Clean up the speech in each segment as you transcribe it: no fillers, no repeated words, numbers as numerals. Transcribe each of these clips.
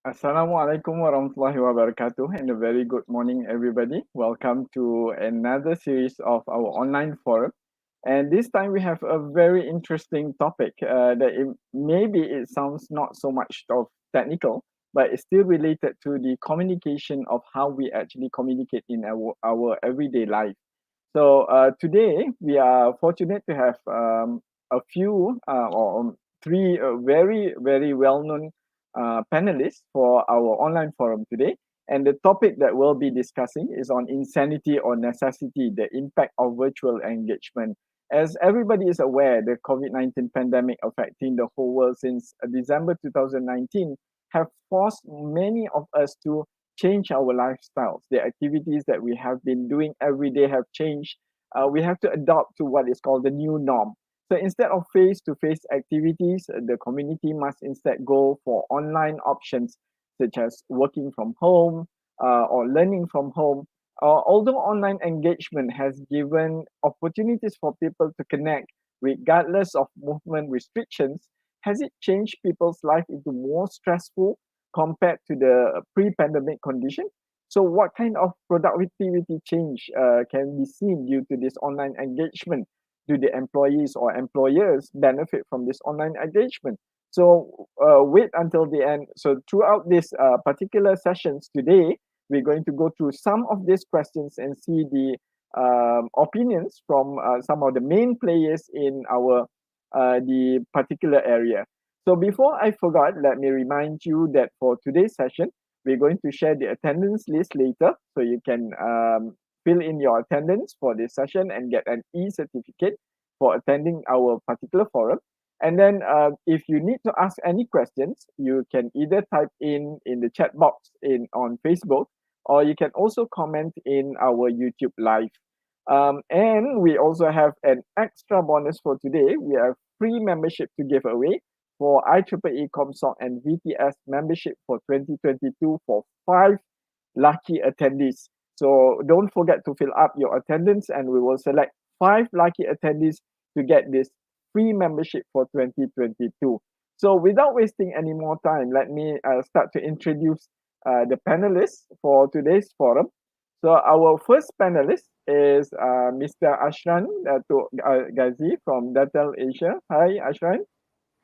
Assalamualaikum warahmatullahi wabarakatuh and a very good morning everybody. Welcome to another series of our online forum. And this time we have a very interesting topic maybe it sounds not so much of technical, but it's still related to the communication of how we actually communicate in our everyday life. So today we are fortunate to have a few or three very well-known panelists for our online forum today. And the topic that we'll be discussing is on insanity or necessity, the impact of virtual engagement. As everybody is aware, the COVID-19 pandemic affecting the whole world since December 2019 have forced many of us to change our lifestyles. The activities that we have been doing every day have changed. We have to adopt to what is called the new norm. So instead of face-to-face activities, the community must instead go for online options such as working from home or learning from home. Although online engagement has given opportunities for people to connect regardless of movement restrictions, has it changed people's life into more stressful compared to the pre-pandemic condition? So what kind of productivity change can be seen due to this online engagement? Do the employees or employers benefit from this online engagement? So wait until the end. So throughout this particular sessions today, we're going to go through some of these questions and see the opinions from some of the main players in our the particular area. So before I forgot, let me remind you that for today's session, we're going to share the attendance list later, so you can fill in your attendance for this session and get an e-certificate for attending our particular forum. And then if you need to ask any questions, you can either type in the chat box on Facebook, or you can also comment in our YouTube live. And we also have an extra bonus for today. We have free membership to give away for IEEE ComSoc and VTS membership for 2022 for 5 lucky attendees. So don't forget to fill up your attendance and we will select 5 lucky attendees to get this free membership for 2022. So without wasting any more time, let me start to introduce the panelists for today's forum. So our first panelist is Mr. Ashran Ghazi from Dattel, Asia. Hi, Ashran.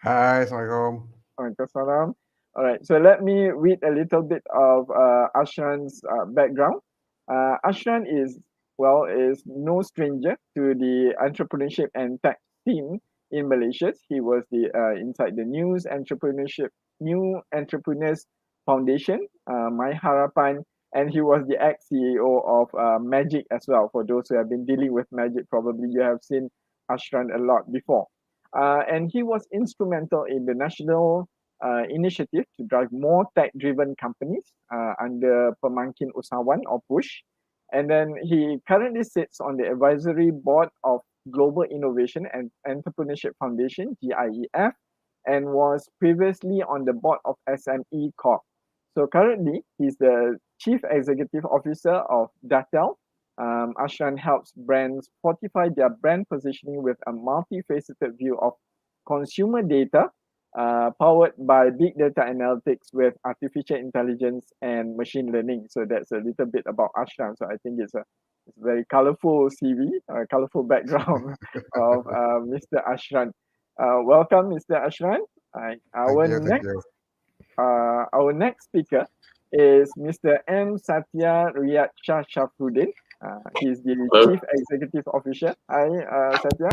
Hai, Assalamualaikum. Waalaikumsalam. All right, so let me read a little bit of Ashran's background. Ashran is no stranger to the entrepreneurship and tech scene in Malaysia. He was the inside the New Entrepreneurs Foundation, My Harapan, and he was the ex-CEO of Magic as well. For those who have been dealing with Magic, probably you have seen Ashran a lot before. And he was instrumental in the national initiative to drive more tech-driven companies under Pemangkin Usahawan or PUSH. And then he currently sits on the advisory board of Global Innovation and Entrepreneurship Foundation, GIEF, and was previously on the board of SME Corp. So currently, he's the Chief Executive Officer of Dattel. Ashran helps brands fortify their brand positioning with a multifaceted view of consumer data powered by big data analytics with artificial intelligence and machine learning. So that's a little bit about Ashran. So I think it's a very colorful CV, colorful background of Mr. Ashran. Welcome, Mr. Ashran. Thank you. Our next speaker is Mr. M. Satya Riayatsyah Syafruddin. He's the Hello. Chief Executive Officer. Hi, Satya.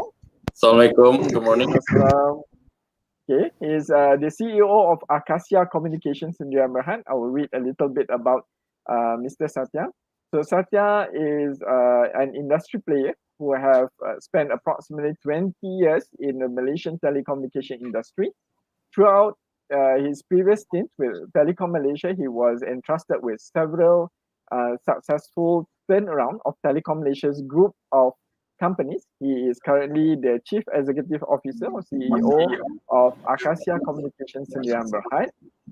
Assalamualaikum. Good morning. Okay, he's the CEO of ACASIA Communications in Berhad. I will read a little bit about Mr. Satya. So Satya is an industry player who have spent approximately 20 years in the Malaysian telecommunication industry. Throughout his previous stint with Telecom Malaysia, he was entrusted with several successful turnaround of Telecom Malaysia's group of companies. He is currently the Chief Executive Officer or CEO of ACASIA Communications Sdn Bhd,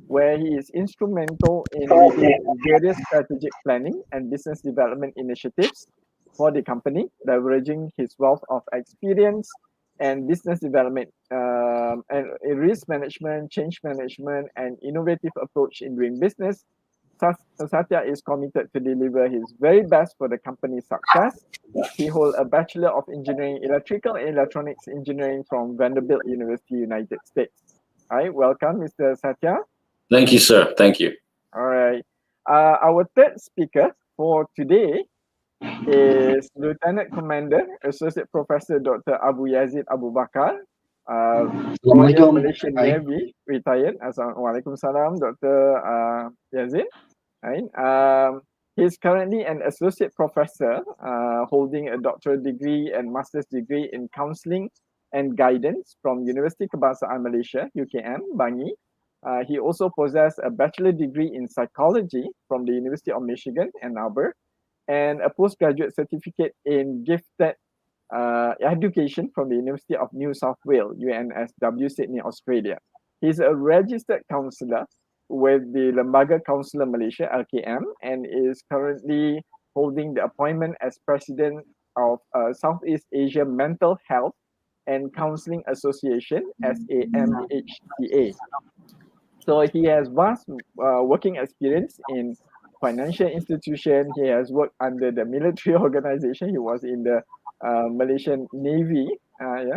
where he is instrumental in leading various strategic planning and business development initiatives for the company, leveraging his wealth of experience and business development and risk management, change management, and innovative approach in doing business. Satya is committed to deliver his very best for the company's success. He holds a Bachelor of Engineering, Electrical and Electronics Engineering from Vanderbilt University, United States. All right, welcome, Mr. Satya. Thank you, sir. Thank you. All right. Our third speaker for today is Lieutenant Commander, Associate Professor Dr. Abu Yazid Abu Bakar, Royal Malaysian Navy, retired. Waalaikumsalam, Dr. Yazid. Right. He's currently an associate professor holding a doctorate degree and master's degree in counseling and guidance from Universiti Kebangsaan Malaysia, UKM, Bangi. He also possesses a bachelor degree in psychology from the University of Michigan, Ann Arbor, and a postgraduate certificate in gifted education from the University of New South Wales, UNSW, Sydney, Australia. He's a registered counsellor with the Lembaga Counsellor Malaysia, LKM, and is currently holding the appointment as president of Southeast Asia Mental Health and Counselling Association, SAMHCA. So he has vast working experience in financial institution. He has worked under the military organization. He was in the Malaysian Navy,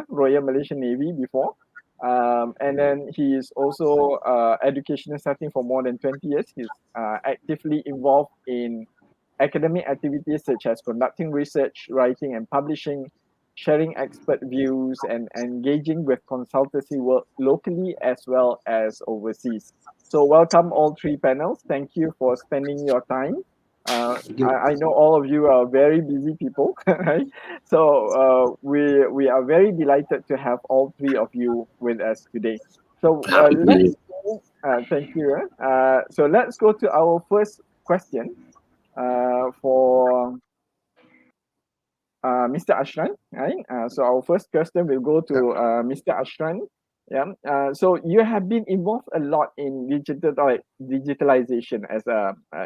Royal Malaysian Navy before. And then he is also educational setting for more than 20 years. He's actively involved in academic activities such as conducting research, writing and publishing, sharing expert views, and engaging with consultancy work locally as well as overseas. So welcome all three panels. Thank you for spending your time. I know all of you are very busy people, right? So we are very delighted to have all three of you with us today. So let's go, thank you. So let's go to our first question for Mr. Ashran, right? So our first question will go to Mr. Ashran. Yeah. So you have been involved a lot in digitalization as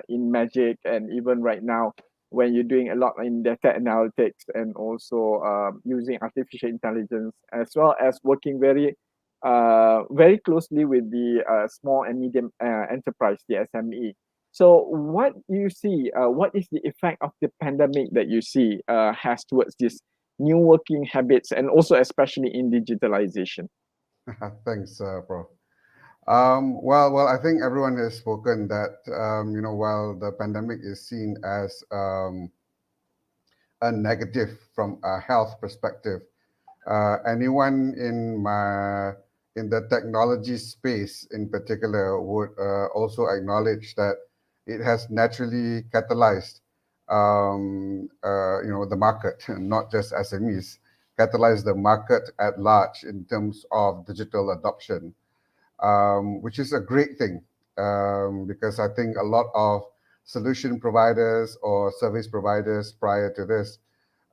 in Magic, and even right now when you're doing a lot in data analytics and also using artificial intelligence, as well as working very very closely with the small and medium enterprise, the SME. So, what do you see? What is the effect of the pandemic that you see has towards this new working habits and also especially in digitalization? Thanks, Prof. Well, I think everyone has spoken that while the pandemic is seen as a negative from a health perspective, anyone in the technology space in particular would also acknowledge that it has naturally catalyzed the market, not just SMEs, catalyzed the market at large in terms of digital adoption, which is a great thing, because I think a lot of solution providers or service providers prior to this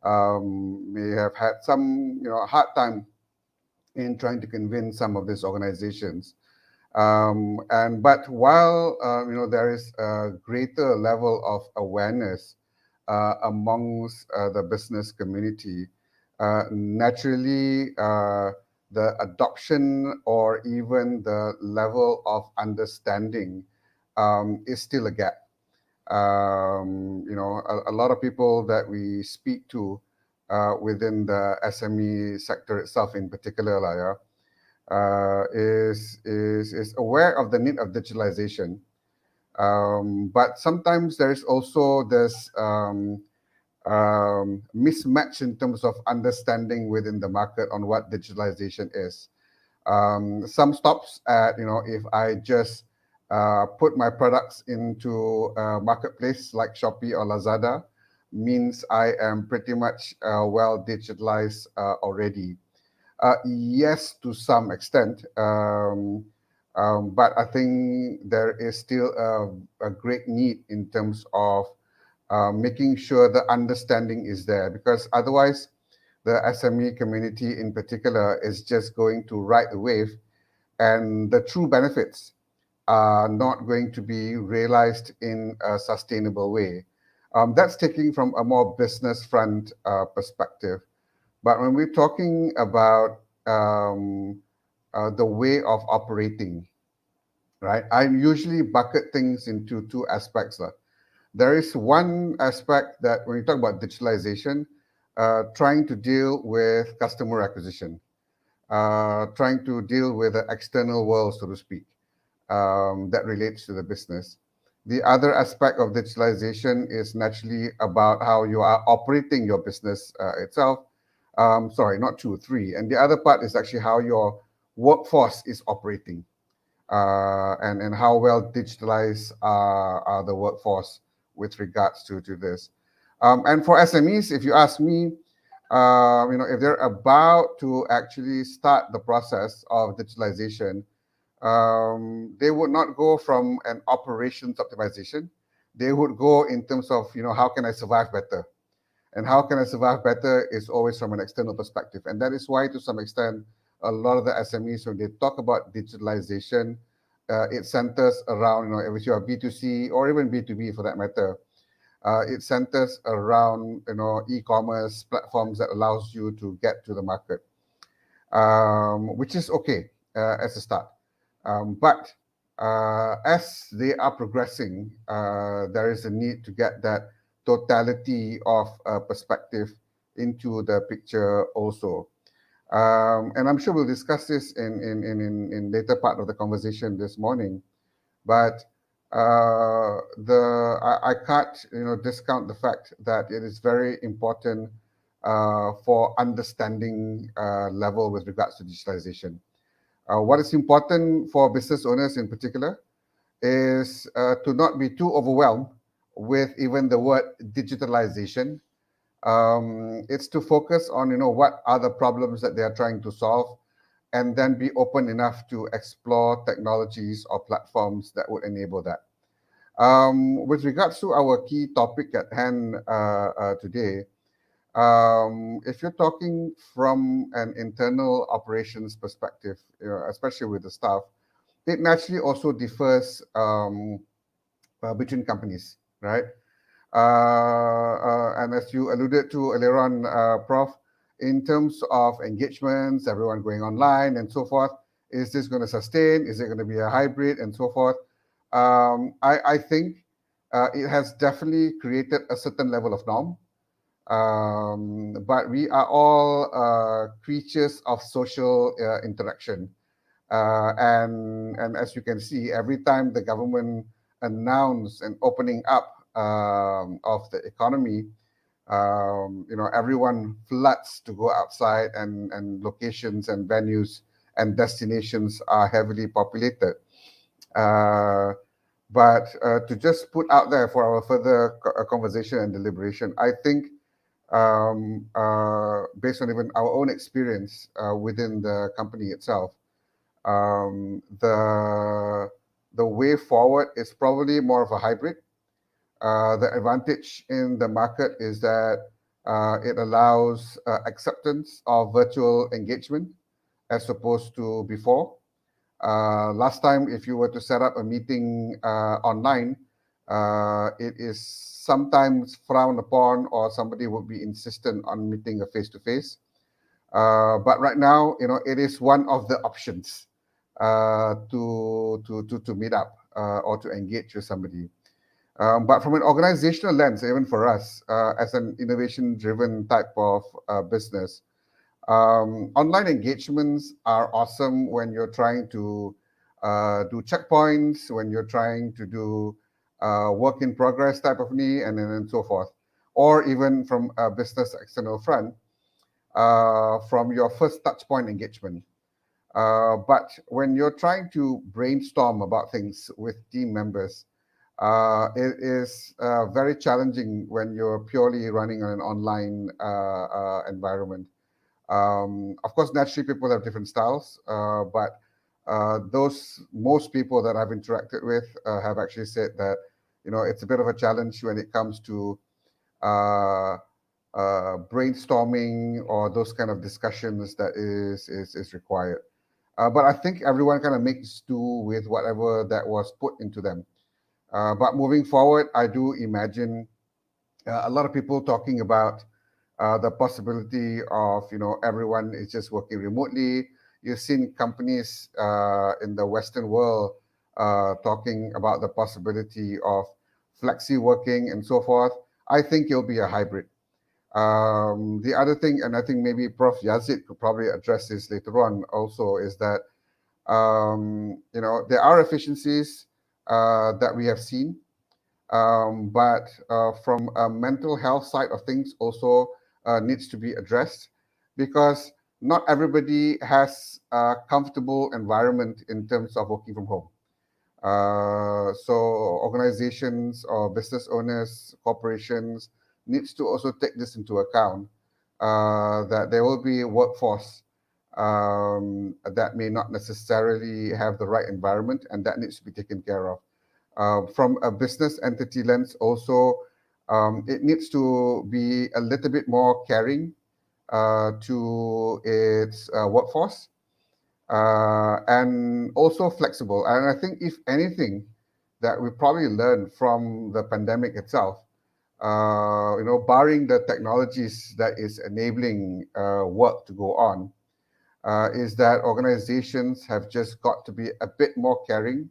may have had some hard time in trying to convince some of these organizations. But while there is a greater level of awareness amongst the business community, naturally the adoption or even the level of understanding is still a gap. A lot of people that we speak to within the SME sector itself in particular, is aware of the need of digitalization. But sometimes there is also this mismatch in terms of understanding within the market on what digitalization is. Some stops at, if I just put my products into a marketplace like Shopee or Lazada, means I am pretty much well digitalized already. Yes, to some extent, but I think there is still a great need in terms of making sure the understanding is there, because otherwise the SME community in particular is just going to ride the wave, and the true benefits are not going to be realized in a sustainable way. That's taking from a more business front perspective. But when we're talking about the way of operating, right, I usually bucket things into two aspects. There is one aspect that when you talk about digitalization, trying to deal with customer acquisition, trying to deal with the external world, so to speak, that relates to the business. The other aspect of digitalization is naturally about how you are operating your business itself. Sorry, not two, three. And the other part is actually how your workforce is operating, and how well digitalized are the workforce with regards to this. And for SMEs, if you ask me, if they're about to actually start the process of digitalization, they would not go from an operations optimization. They would go in terms of, how can I survive better? And how can I survive better is always from an external perspective. And that is why, to some extent, a lot of the SMEs, when they talk about digitalization, it centers around, if you are B2C or even B2B for that matter, it centers around, e-commerce platforms that allows you to get to the market, which is okay as a start. But as they are progressing, there is a need to get that totality of perspective into the picture also. And I'm sure we'll discuss this in later part of the conversation this morning. But I can't discount the fact that it is very important for understanding level with regards to digitalization. What is important for business owners in particular is to not be too overwhelmed with even the word digitalization. It's to focus on, what are the problems that they are trying to solve, and then be open enough to explore technologies or platforms that would enable that. With regards to our key topic at hand today, if you're talking from an internal operations perspective, especially with the staff, it naturally also differs between companies, right? And as you alluded to earlier on, Prof, in terms of engagements, everyone going online and so forth, Is this going to sustain? Is it going to be a hybrid and so forth? I think it has definitely created a certain level of norm. But we are all creatures of social interaction. And as you can see, every time the government announce an opening up of the economy, everyone floods to go outside, and locations and venues and destinations are heavily populated. But to just put out there for our further conversation and deliberation, I think based on even our own experience within the company itself, the way forward is probably more of a hybrid. The advantage in the market is that it allows acceptance of virtual engagement as opposed to before. Last time, if you were to set up a meeting online, it is sometimes frowned upon, or somebody would be insistent on meeting a face-to-face. But right now, it is one of the options to meet up or to engage with somebody. But from an organizational lens, even for us, as an innovation-driven type of business, online engagements are awesome when you're trying to do checkpoints, when you're trying to do work in progress type of need, and so forth, or even from a business external front, from your first touch point engagement. But when you're trying to brainstorm about things with team members, it is very challenging when you're purely running on an online environment. Of course, naturally, people have different styles, but most people that I've interacted with have actually said that it's a bit of a challenge when it comes to brainstorming or those kind of discussions that is required. But I think everyone kind of makes do with whatever that was put into them. But moving forward, I do imagine a lot of people talking about the possibility of everyone is just working remotely. You've seen companies in the Western world talking about the possibility of flexi working and so forth. I think it'll be a hybrid. The other thing, and I think maybe Prof. Yazid could probably address this later on also, is that there are efficiencies that we have seen, but from a mental health side of things also needs to be addressed, because not everybody has a comfortable environment in terms of working from home. So organizations or business owners, corporations needs to also take this into account, that there will be a workforce that may not necessarily have the right environment, and that needs to be taken care of. From a business entity lens also, it needs to be a little bit more caring to its workforce, and also flexible. And I think if anything that we probably learned from the pandemic itself, barring the technologies that is enabling work to go on, is that organizations have just got to be a bit more caring,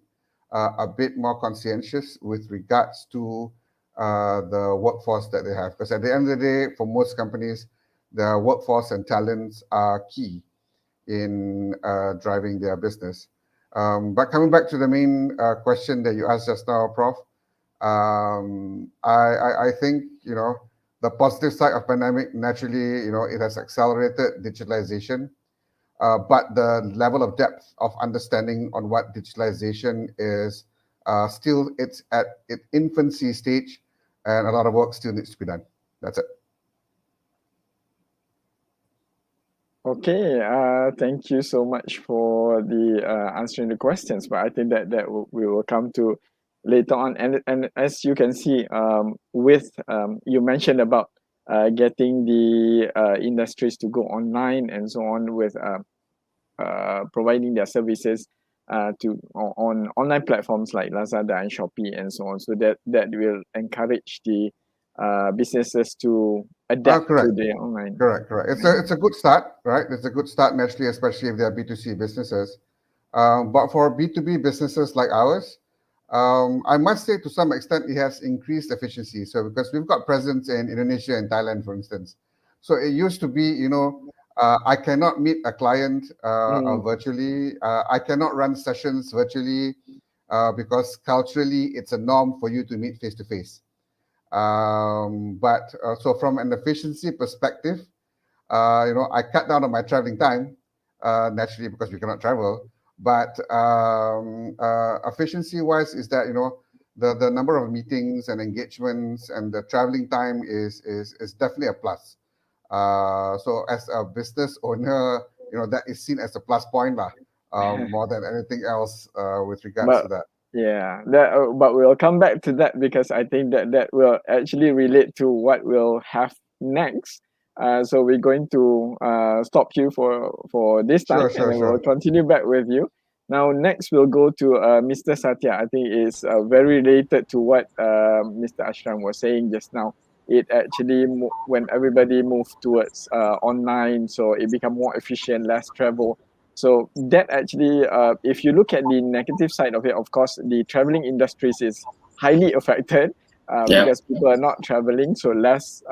a bit more conscientious with regards to the workforce that they have. Because at the end of the day, for most companies, the workforce and talents are key in driving their business. But coming back to the main question that you asked just now, Prof, I think, the positive side of pandemic, naturally, it has accelerated digitalization. But the level of depth of understanding on what digitalization is still, it's at its infancy stage, and a lot of work still needs to be done. That's it. Okay, thank you so much for the answering the questions. But I think that we will come to later on. And as you can see, with you mentioned about getting the industries to go online and so on, with providing their services to on online platforms like Lazada and Shopee and so on. So that will encourage the businesses to adapt to the online. Correct. It's a good start, right? It's a good start, naturally, especially if they are B2C businesses. But for B2B businesses like ours, I must say to some extent it has increased efficiency. So because we've got presence in Indonesia and Thailand, for instance. So it used to be, I cannot meet a client virtually. I cannot run sessions virtually because culturally it's a norm for you to meet face to face. But so from an efficiency perspective, I cut down on my traveling time naturally because we cannot travel. But efficiency-wise, is that the number of meetings and engagements and the traveling time is definitely a plus. So as a business owner, that is seen as a plus point lah, more than anything else with regards to that. Yeah, but we'll come back to that because I think that will actually relate to what we'll have next. So we're going to stop you for this time, and then we'll continue back with you. Now, next we'll go to Mr. Satya. I think it's very related to what Mr. Ashran was saying just now. It actually, when everybody moved towards online, so it become more efficient, less travel. So that actually, if you look at the negative side of it, of course, the traveling industries is highly affected because people are not traveling, so less,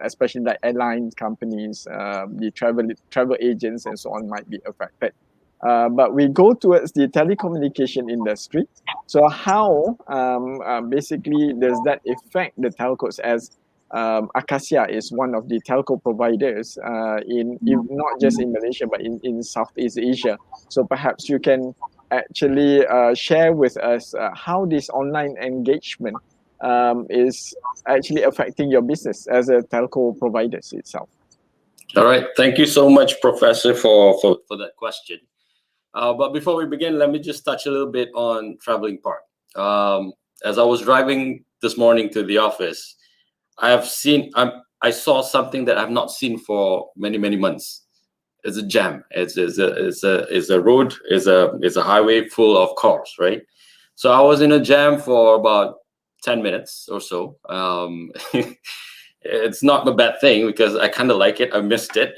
especially like airline companies, the travel agents and so on might be affected. But we go towards the telecommunication industry. So how basically does that affect the telcos as ACASIA is one of the telco providers not just in Malaysia but in Southeast Asia. So perhaps you can actually share with us how this online engagement is actually affecting your business as a telco provider itself. All right. Thank you so much, Professor, for that question. But before we begin, let me just touch a little bit on traveling part. As I was driving this morning to the office, I saw something that I've not seen for many months. It's a jam. It's a road. It's a highway full of cars, right? So I was in a jam for about 10 minutes or so. It's not a bad thing because I kind of like it. I missed it,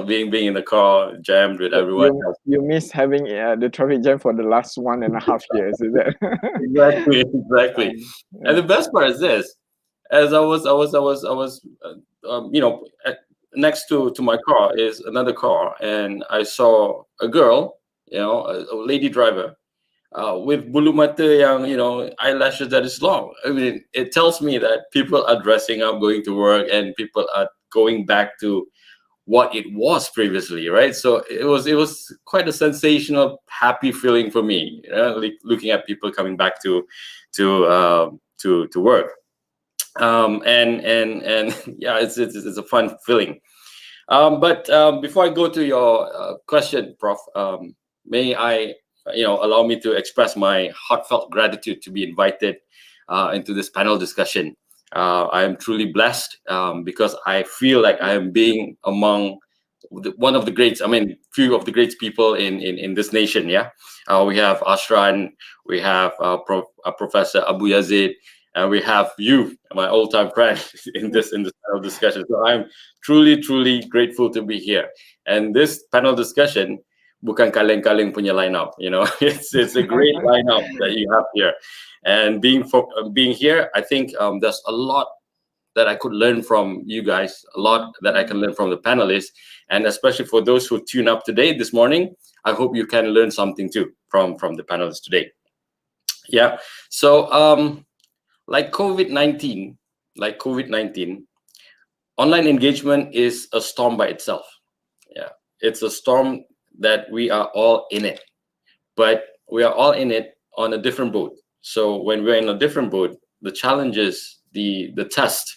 being in the car jammed with everyone. You miss having the traffic jam for the last 1.5 years, is it? Exactly. And the best part is this: as I was, next to my car is another car, and I saw a girl, a lady driver, with bulu mata yang, eyelashes that is long. I mean, it tells me that people are dressing up, going to work, and people are going back to what it was previously, right? So it was quite a sensational, happy feeling for me, looking at people coming back to work. And yeah, it's a fun feeling. But before I go to your question, Prof, may I, allow me to express my heartfelt gratitude to be invited into this panel discussion. I am truly blessed because I feel like I am being among one of the greats. I mean, few of the great people in this nation. Yeah, we have Ashran, we have Professor Abu Yazid, and we have you, my old-time friend, in this panel discussion. So I'm truly grateful to be here. And this panel discussion, bukan kaleng-kaleng punya lineup. It's a great lineup that you have here. And being here, I think there's a lot that I could learn from you guys, a lot that I can learn from the panelists, and especially for those who tune up today, this morning, I hope you can learn something too from the panelists today. Yeah, so like COVID-19, online engagement is a storm by itself. Yeah, it's a storm that we are all in it, but we are all in it on a different boat. So when we're in a different boat, the challenges, the test,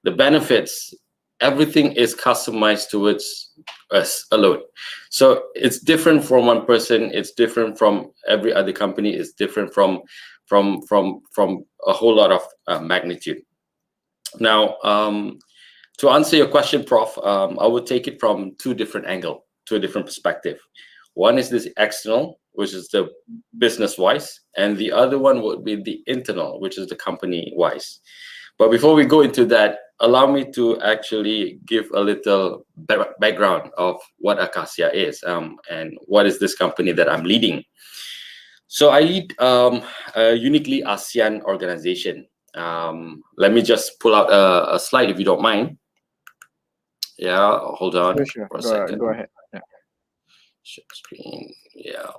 the benefits, everything is customized towards us alone. So it's different from one person. It's different from every other company. It's different from a whole lot of magnitude. Now, to answer your question, Prof, I would take it from two different angles, to a different perspective. One is this external, which is the business-wise, and the other one would be the internal, which is the company-wise. But before we go into that, allow me to actually give a little background of what ACASIA is, and what is this company that I'm leading. So I lead a uniquely ASEAN organization. Let me just pull out a slide if you don't mind. Yeah, hold on Sure. for a second. Go ahead. Yeah. Share screen. Yeah.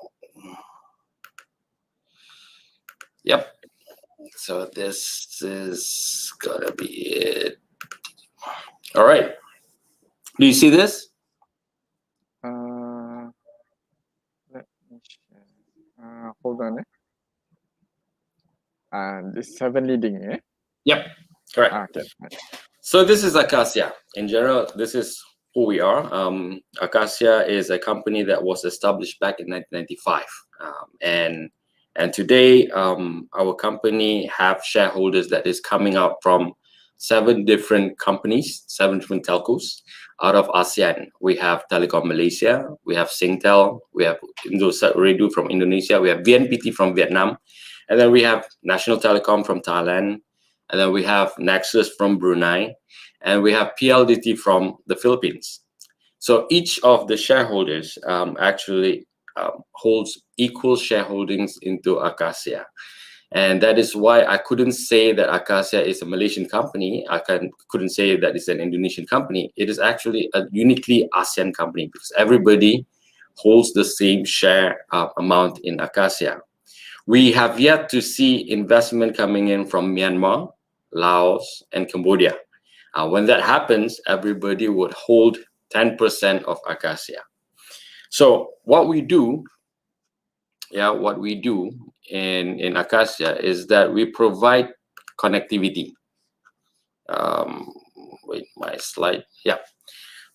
Yep. So this is gonna be it. All right. Do you see this? Let me share. Hold on. This 7 leading, eh? Yep. Correct. Okay. So this is ACASIA. In general, this is who we are. ACASIA is a company that was established back in 1995, and today our company have shareholders that is coming out from 7 different companies, 7 different telcos out of ASEAN. We have Telekom Malaysia, we have Singtel, we have Indosat Radio from Indonesia, we have VNPT from Vietnam, and then we have National Telecom from Thailand, and then we have Nexus from Brunei, and we have PLDT from the Philippines. So each of the shareholders actually holds equal shareholdings into ACASIA. And that is why I couldn't say that ACASIA is a Malaysian company. I couldn't say that it's an Indonesian company. It is actually a uniquely ASEAN company because everybody holds the same share amount in ACASIA. We have yet to see investment coming in from Myanmar, Laos, and Cambodia. When that happens, everybody would hold 10% of ACASIA. So what we do in ACASIA is that we provide connectivity. Wait, my slide. Yeah.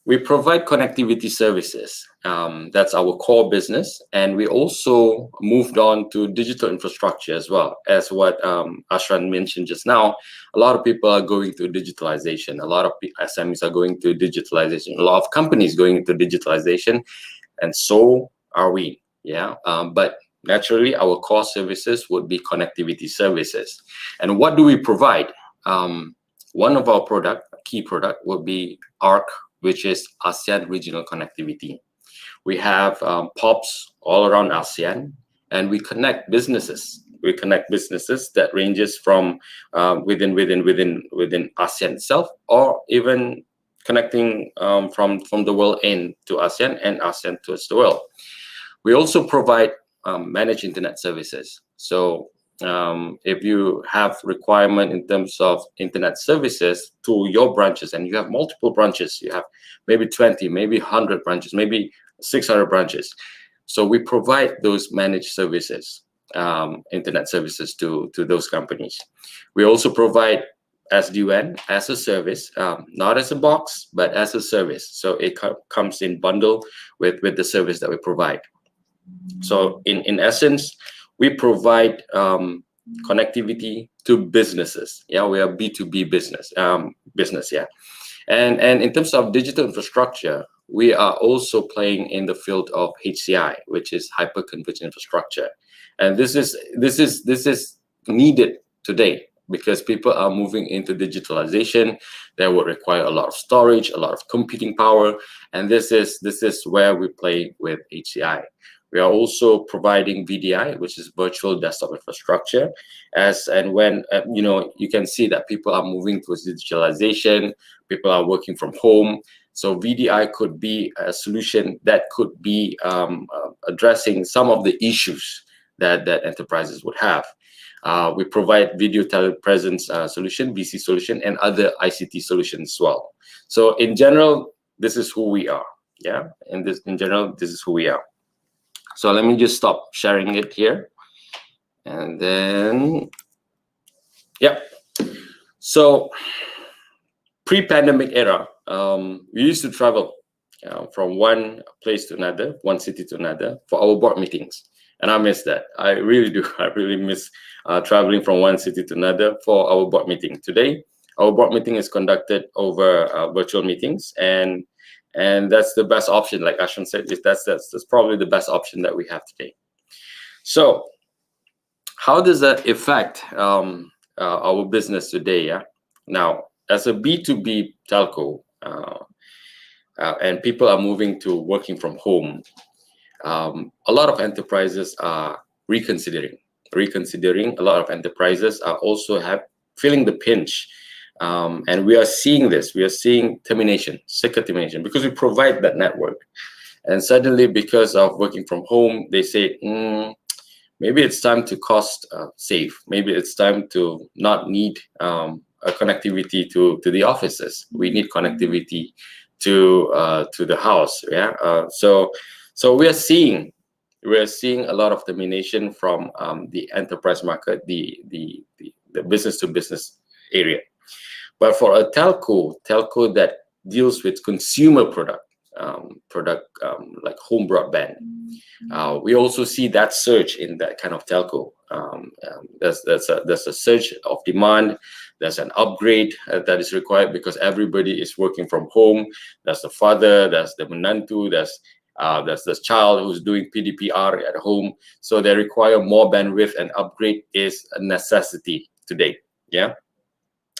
We provide connectivity services. That's our core business. And we also moved on to digital infrastructure as well. As what Ashran mentioned just now, a lot of people are going through digitalization. A lot of SMEs are going through digitalization. A lot of companies going into digitalization. And so are we. Yeah. But naturally, our core services would be connectivity services. And what do we provide? One of our key product would be ARC, which is ASEAN Regional Connectivity. We have POPs all around ASEAN, and we connect businesses. We connect businesses that ranges from within ASEAN itself, or even connecting from the world into ASEAN and ASEAN towards the world. We also provide managed internet services. So if you have requirement in terms of internet services to your branches, and you have multiple branches, you have maybe 20, maybe 100 branches, maybe 600 branches. So we provide those managed services, internet services to those companies. We also provide SD-WAN as a service, not as a box, but as a service. So it comes in bundle with the service that we provide. So in essence, we provide connectivity to businesses. Yeah, we are B2B business. Yeah, and in terms of digital infrastructure, we are also playing in the field of HCI, which is hyperconverged infrastructure, and this is needed today because people are moving into digitalization. That will require a lot of storage, a lot of computing power, and this is where we play with HCI. We are also providing VDI, which is virtual desktop infrastructure, when you can see that people are moving towards digitalization, people are working from home. So VDI could be a solution that could be addressing some of the issues that enterprises would have. We provide video telepresence solution, VC solution, and other ICT solutions as well. So in general, this is who we are. Yeah, in general, this is who we are. So let me just stop sharing it here. And then, yeah. So pre-pandemic era, we used to travel from one place to another, one city to another for our board meetings. And I miss that. I really do. I really miss traveling from one city to another for our board meeting. Today, our board meeting is conducted over virtual meetings, and that's the best option. Like Ashran said, that's probably the best option that we have today. So how does that affect our business today? Yeah. Now, as a B2B telco, and people are moving to working from home, a lot of enterprises are reconsidering. A lot of enterprises are also feeling the pinch. And we are seeing this. We are seeing termination, sector termination, because we provide that network. And suddenly, because of working from home, they say, maybe it's time to cost save. Maybe it's time to not need a connectivity to the offices. We need connectivity to the house. Yeah. So we are seeing a lot of termination from the enterprise market, the business to business area. But for a telco that deals with consumer product like home broadband, we also see that surge in that kind of telco. There's a surge of demand. There's an upgrade that is required because everybody is working from home. There's the father, there's the menantu, there's this child who's doing PDPR at home. So they require more bandwidth, and upgrade is a necessity today. Yeah.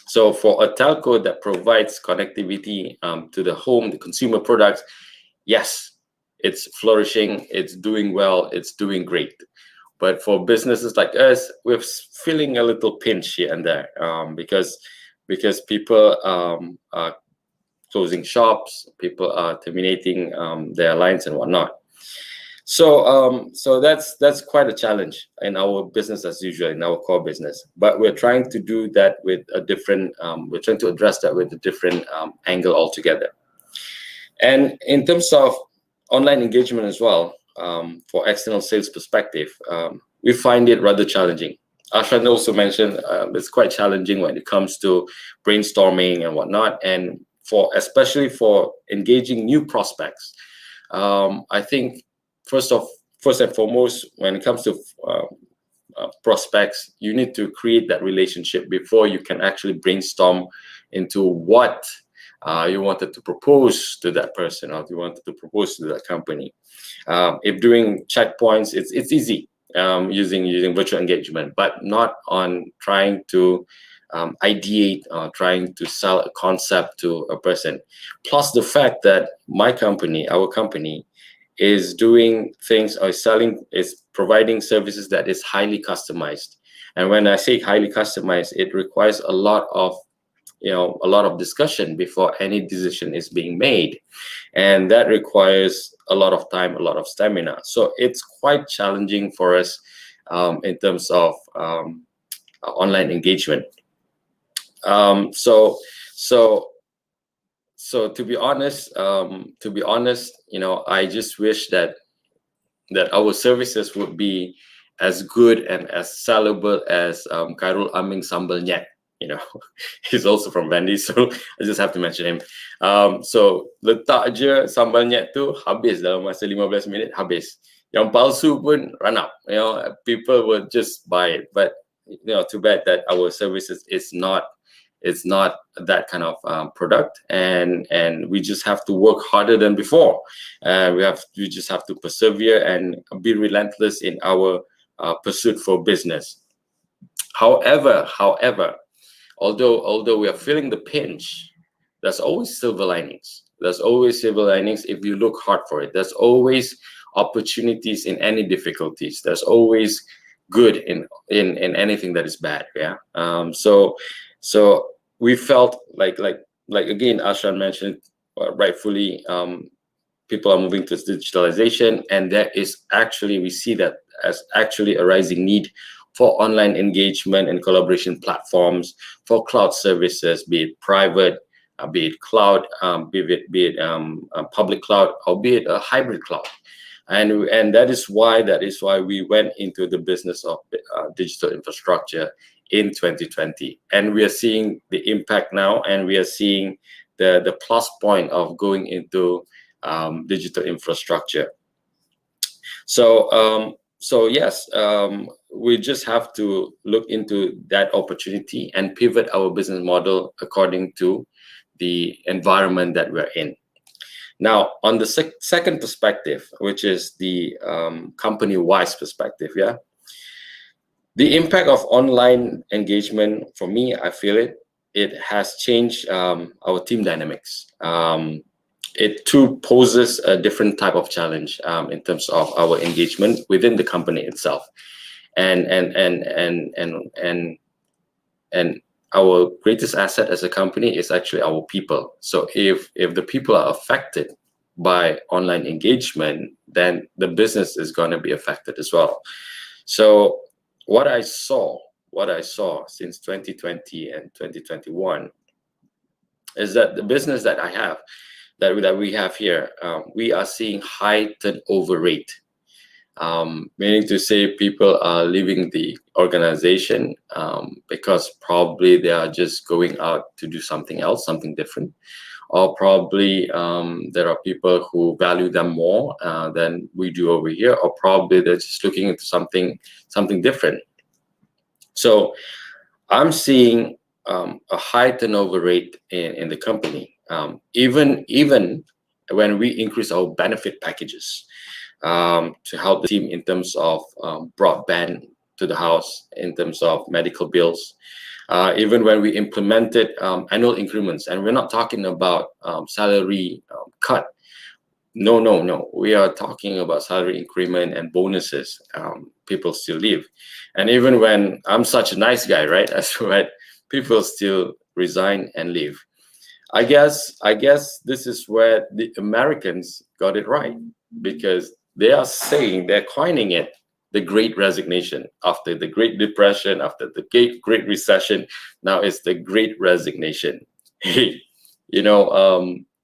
So for a telco that provides connectivity to the home, the consumer products, yes, it's flourishing, it's doing well, it's doing great. But for businesses like us, we're feeling a little pinch here and there because people are closing shops, people are terminating their lines and whatnot. So that's quite a challenge in our business as usual, in our core business. But we're trying to do that with a different. We're trying to address that with a different angle altogether. And in terms of online engagement as well, for external sales perspective, we find it rather challenging. Ashran also mentioned it's quite challenging when it comes to brainstorming and whatnot, and especially for engaging new prospects. I think first and foremost, when it comes to prospects, you need to create that relationship before you can actually brainstorm into what you wanted to propose to that person, or you wanted to propose to that company. If doing checkpoints, it's easy using virtual engagement, but not on trying to ideate or trying to sell a concept to a person. Plus the fact that our company, is doing things or is providing services that is highly customized. And when I say highly customized, it requires a lot of discussion before any decision is being made. And that requires a lot of time, a lot of stamina. So it's quite challenging for us in terms of online engagement. So to be honest, I just wish that our services would be as good and as sellable as Khairul Aming Sambal Nyet. He's also from Bandi, so I just have to mention him. So letak je sambal nyet tu habis dalam masa 15 minit habis. Yang palsu pun run out. People will just buy it. But too bad that our services is not that kind of product, and we just have to work harder than before. We just have to persevere and be relentless in our pursuit for business. However, although we are feeling the pinch, there's always silver linings. There's always silver linings if you look hard for it. There's always opportunities in any difficulties. There's always good in anything that is bad. Yeah. So we felt like again, Ashran mentioned rightfully, people are moving to digitalization, and we see that as actually a rising need for online engagement and collaboration platforms, for cloud services, be it private, be it cloud, be it public cloud, or be it a hybrid cloud. And that is why we went into the business of digital infrastructure in 2020, and we are seeing the impact now, and we are seeing the plus point of going into digital infrastructure. So yes, we just have to look into that opportunity and pivot our business model according to the environment that we're in. Now, on the second perspective, which is the company-wise perspective, the impact of online engagement, for me, I feel it has changed our team dynamics. It too poses a different type of challenge in terms of our engagement within the company itself, and our greatest asset as a company is actually our people. So if the people are affected by online engagement, then the business is going to be affected as well. So what I saw since 2020 and 2021 is that the business that I have, that we have here, we are seeing high turnover rate, meaning to say people are leaving the organization because probably they are just going out to do something else, something different, or probably there are people who value them more than we do over here, or probably they're just looking into something different. So I'm seeing a high turnover rate in the company, even when we increase our benefit packages to help the team in terms of broadband to the house, in terms of medical bills, even when we implemented annual increments. And we're not talking about salary cut. No. We are talking about salary increment and bonuses. People still leave. And even when I'm such a nice guy, right? That's right. People still resign and leave. I guess this is where the Americans got it right, because they are saying, they're coining it, the Great Resignation. After the Great Depression, after the Great Recession, now it's the Great Resignation. Hey,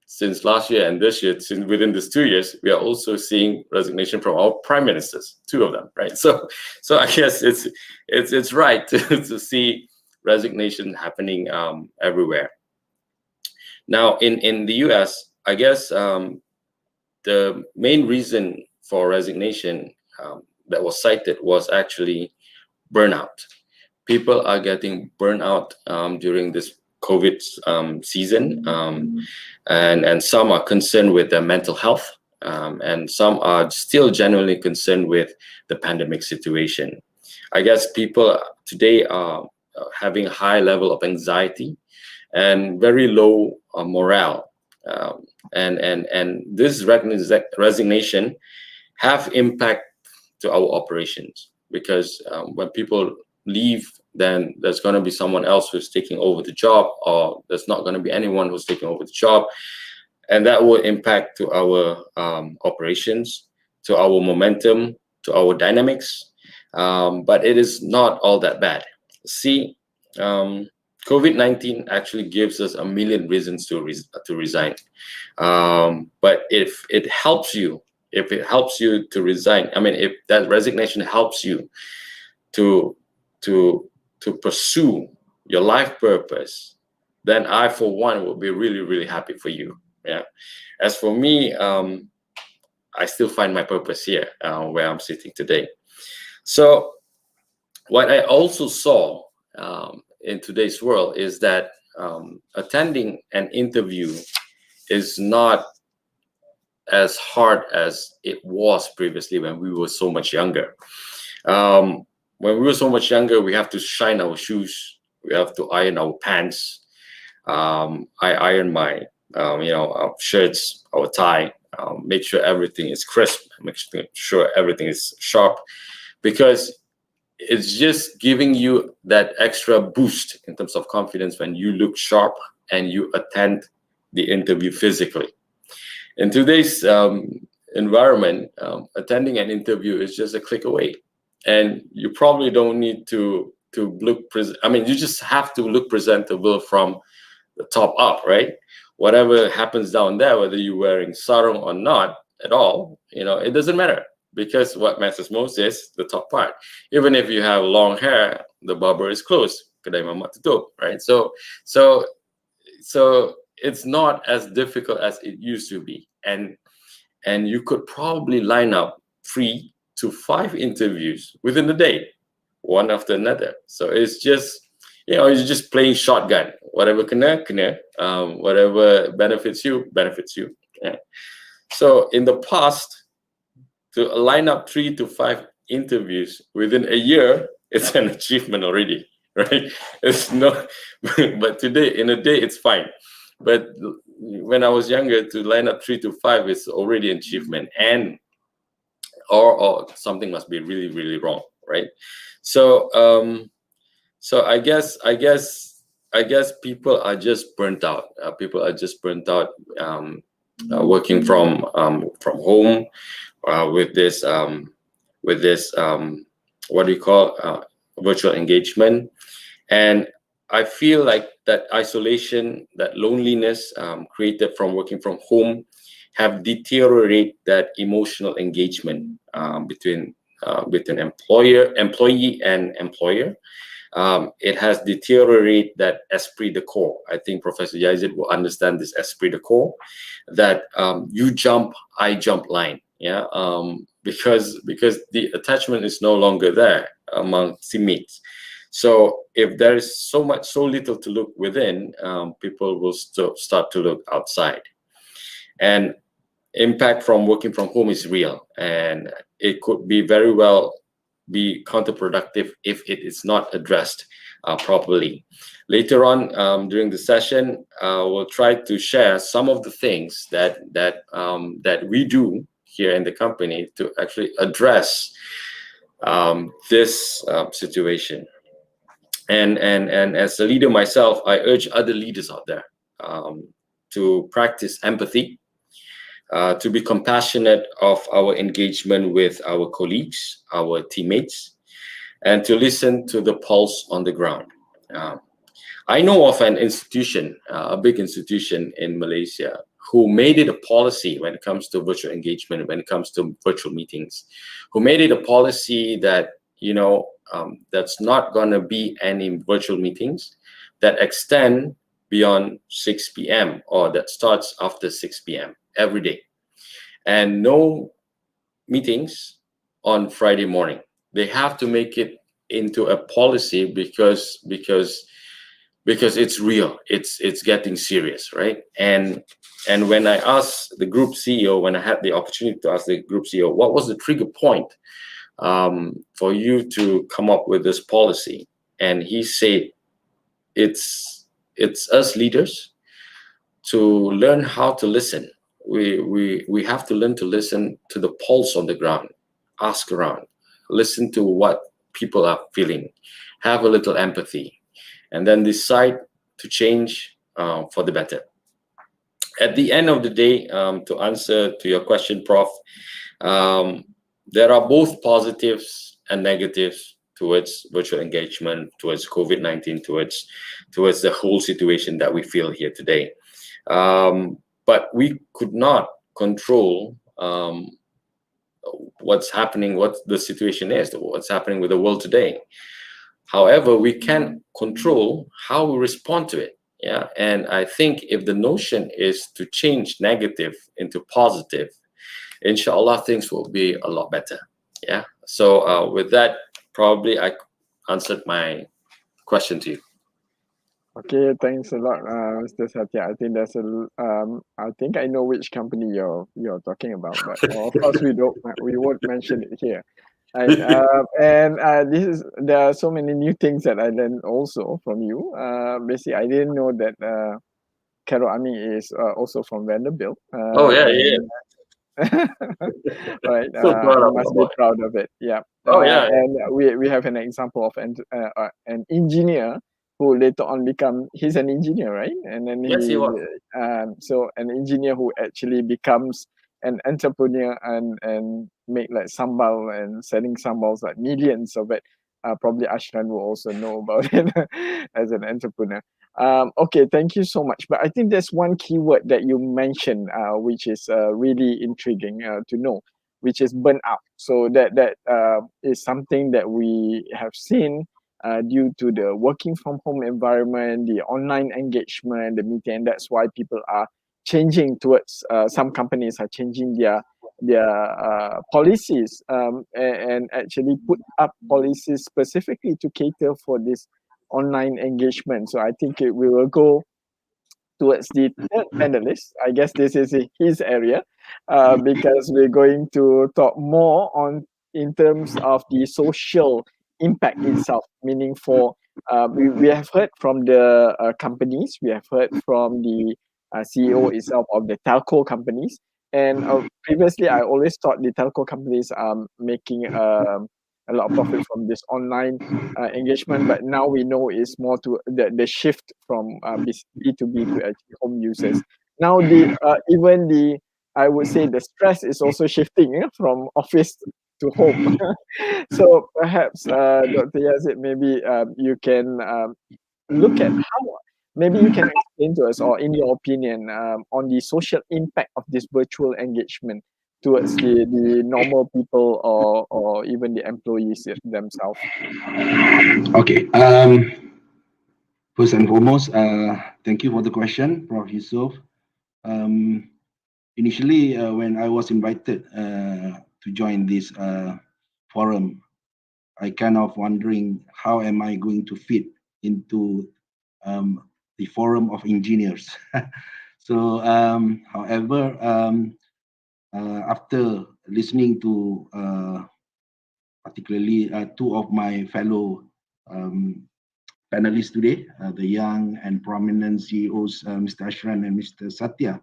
since last year and this year, within these 2 years, we are also seeing resignation from our prime ministers, 2 of them, right? So I guess it's right to see resignation happening everywhere. Now, in the US, I guess the main reason for resignation that was cited was actually burnout. People are getting burnt out during this COVID season, and some are concerned with their mental health, and some are still genuinely concerned with the pandemic situation. I guess people today are having a high level of anxiety and very low morale, and this resignation have impact to our operations, because when people leave, then there's going to be someone else who's taking over the job, or there's not going to be anyone who's taking over the job, and that will impact to our operations, to our momentum, to our dynamics. But it is not all that bad. See, COVID-19 actually gives us a million reasons to resign. But if it helps you to resign, I mean, if that resignation helps you to pursue your life purpose, then I, for one, will be really, really happy for you. Yeah. As for me, I still find my purpose here, where I'm sitting today. So what I also saw in today's world is that attending an interview is not as hard as it was previously when we were so much younger. When we were so much younger, we have to shine our shoes, we have to iron our pants. I iron my our shirts, our tie, make sure everything is crisp, make sure everything is sharp, because it's just giving you that extra boost in terms of confidence when you look sharp and you attend the interview physically. In today's environment, attending an interview is just a click away, and you probably don't need to look you just have to look presentable from the top up, right? Whatever happens down there, whether you're wearing sarong or not at all, it doesn't matter, because what matters most is the top part. Even if you have long hair, the barber is closed. Kedai Mohamad tutup, right? So it's not as difficult as it used to be, and you could probably line up 3 to 5 interviews within a day, one after another. So it's just you're just playing shotgun. Whatever kena, whatever benefits you. Yeah. So in the past, to line up 3 to 5 interviews within a year, it's an achievement already. right? It's not, but today, in a day, it's fine. But when I was younger, to line up 3 to 5 is already an achievement, and or something must be really, really wrong, right? So so I guess people are just burnt out. People are just burnt out, working from home, with this what do you call, virtual engagement. And I feel like that isolation, that loneliness, created from working from home, have deteriorated that emotional engagement, between employee and employer. It has deteriorated that esprit de corps. I think Professor Yazid will understand this esprit de corps, that you jump, I jump line. Yeah, because the attachment is no longer there among teammates. So if there is so little to look within, people will start to look outside. And impact from working from home is real, and it could be very well be counterproductive if it is not addressed properly. Later on, during the session, we'll try to share some of the things that we do here in the company to actually address this situation. And as a leader myself, I urge other leaders out there to practice empathy, to be compassionate of our engagement with our colleagues, our teammates, and to listen to the pulse on the ground. I know of an institution, a big institution in Malaysia, who made it a policy when it comes to virtual engagement, when it comes to virtual meetings, who made it a policy that, that's not going to be any virtual meetings that extend beyond 6 p.m. or that starts after 6 p.m. every day, and no meetings on Friday morning. They have to make it into a policy because it's real. It's getting serious, right? And when I asked the group CEO, when I had the opportunity to ask the group CEO, what was the trigger point for you to come up with this policy? And he said, it's us leaders to learn how to listen. We have to learn to listen to the pulse on the ground, ask around, listen to what people are feeling, have a little empathy, and then decide to change for the better. At the end of the day, to answer to your question, Prof, there are both positives and negatives towards virtual engagement, towards COVID-19, towards the whole situation that we feel here today. But we could not control what's happening, what the situation is, what's happening with the world today. However, we can control how we respond to it. Yeah, and I think if the notion is to change negative into positive, inshallah, things will be a lot better. Yeah. So with that, probably I answered my question to you. Okay, thanks a lot, Mr. Satya. I think I think I know which company you're talking about, but of course we won't mention it here. Right? There are so many new things that I learned also from you. Basically, I didn't know that Carol Ami is also from Vanderbilt. Oh yeah, yeah. Right, So you must be proud of it. Yeah. Oh yeah. And we have an example of an engineer who later on he's an engineer, right? And then Yes, he was. So an engineer who actually becomes an entrepreneur and make like sambal and selling sambals, like millions of it. Probably Ashran will also know about it as an entrepreneur. Okay, thank you so much. But I think there's one keyword that you mentioned, which is really intriguing to know, which is burnout. So that is something that we have seen due to the working from home environment, the online engagement, the meeting, and that's why people are changing towards. Some companies are changing their policies and actually put up policies specifically to cater for this online engagement. So I think we will go towards the third panelist. I guess this is his area because we're going to talk more on in terms of the social impact itself, meaning for we have heard from the companies, we have heard from the CEO itself of the telco companies. And previously, I always thought the telco companies are making a lot of profit from this online engagement, but now we know it's more to the shift from B2B to actually home users. Now even the I would say the stress is also shifting from office to home. So perhaps, Dr. Yazid, maybe you can look at how, maybe you can explain to us, or in your opinion, on the social impact of this virtual engagement towards the normal people, or even the employees themselves. Okay. First and foremost, thank you for the question, Prof. Yusoff. Initially, when I was invited to join this forum, I kind of wondering how am I going to fit into the forum of engineers. So, however, after listening to particularly two of my fellow panelists today, the young and prominent CEOs, Mr. Ashran and Mr. Satya,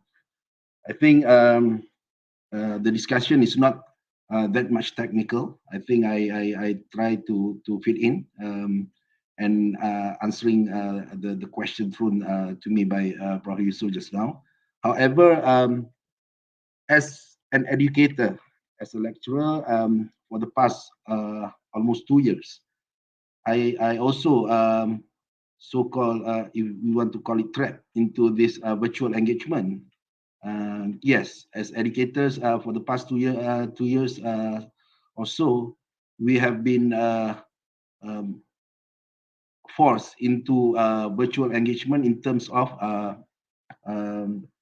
I think the discussion is not that much technical. I think I try to fit in and answering the question thrown to me by Prof. Yusoff just now. However, as an educator, as a lecturer, for the past almost 2 years, I also so-called, if we want to call it, trapped into this virtual engagement. Yes, as educators for the past 2 years or so, we have been forced into virtual engagement in terms of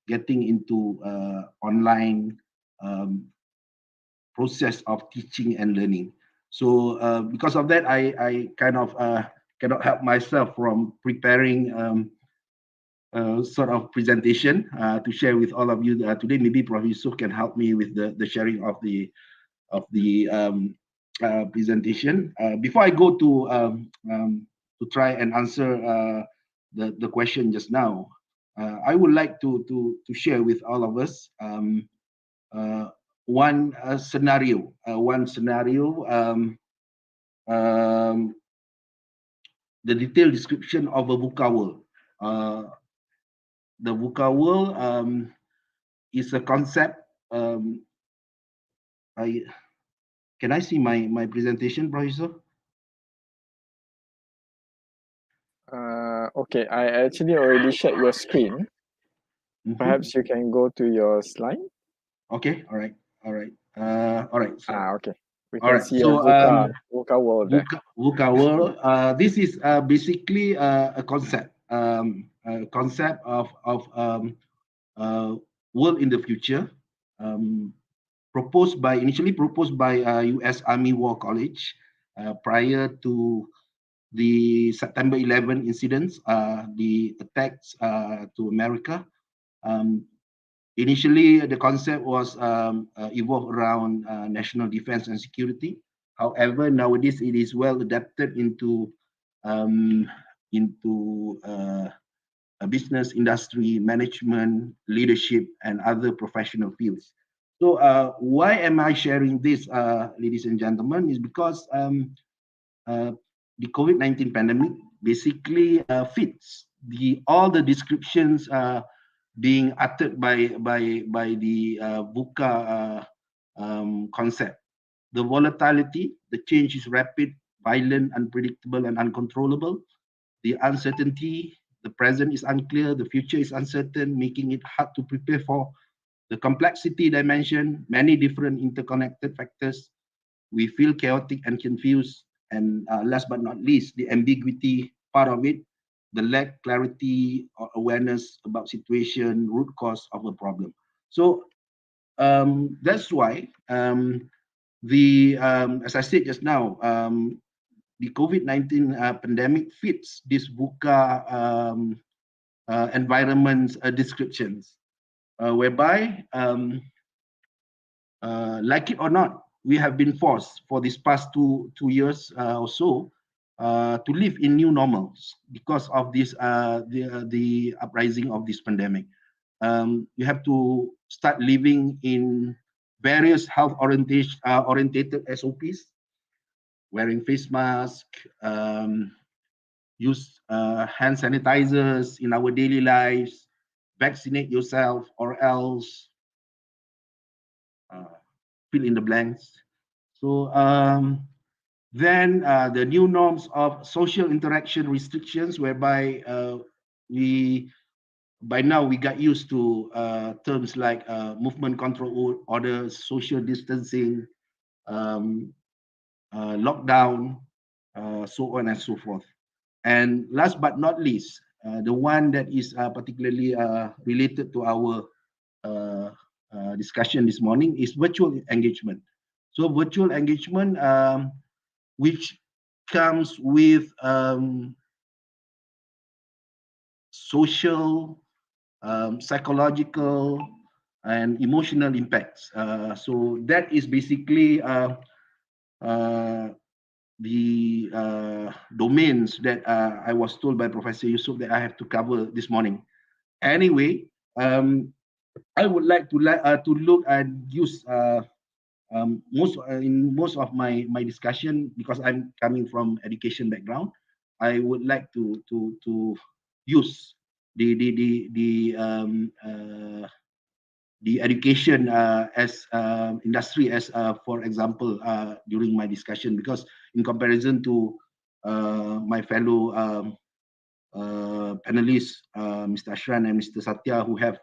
getting into online process of teaching and learning. So because of that, I kind of cannot help myself from preparing sort of presentation to share with all of you today. Maybe Prof. Yusoff can help me with the sharing of the presentation. Before I go to try and answer the question just now, I would like to share with all of us one scenario. The detailed description of a VUCA world. The VUCA world is a concept. Can I see my presentation, Professor? Okay, I actually already shared your screen. Perhaps you can go to your slide. Okay, all right. So, okay. We can see so, a VUCA world there. VUCA world. This is basically a concept. Concept of world in the future, initially proposed by U.S. Army War College prior to the September 11 incidents, the attacks to America. Initially, the concept was evolved around national defense and security. However, nowadays it is well adapted into business, industry, management, leadership, and other professional fields. So why am I sharing this, ladies and gentlemen, is because the COVID-19 pandemic basically fits all the descriptions being uttered by the VUCA concept. The volatility, the change is rapid, violent, unpredictable, and uncontrollable. The uncertainty, the present is unclear, the future is uncertain, making it hard to prepare for. The complexity dimension, many different interconnected factors. We feel chaotic and confused. And last but not least, the ambiguity part of it, the lack clarity or awareness about situation, root cause of a problem. So that's why as I said just now, the COVID-19 pandemic fits this VUCA environment descriptions, whereby, like it or not, we have been forced for these past two years or so to live in new normals because of this the uprising of this pandemic. You have to start living in various health orientated SOPs, wearing face mask, use hand sanitizers in our daily lives, vaccinate yourself, or else fill in the blanks. So then the new norms of social interaction restrictions, whereby by now we got used to terms like movement control orders, social distancing, lockdown, so on and so forth. And last but not least, the one that is particularly related to our discussion this morning is virtual engagement. So virtual engagement, which comes with social, psychological, and emotional impacts. So that is basically the domains that I was told by Professor Yusoff that I have to cover this morning. Anyway, I would like to look and use most of my discussion, because I'm coming from education background. I would like to use the education as industry as for example during my discussion, because in comparison to my fellow panelists, Mr. Ashran and Mr. Satya, who have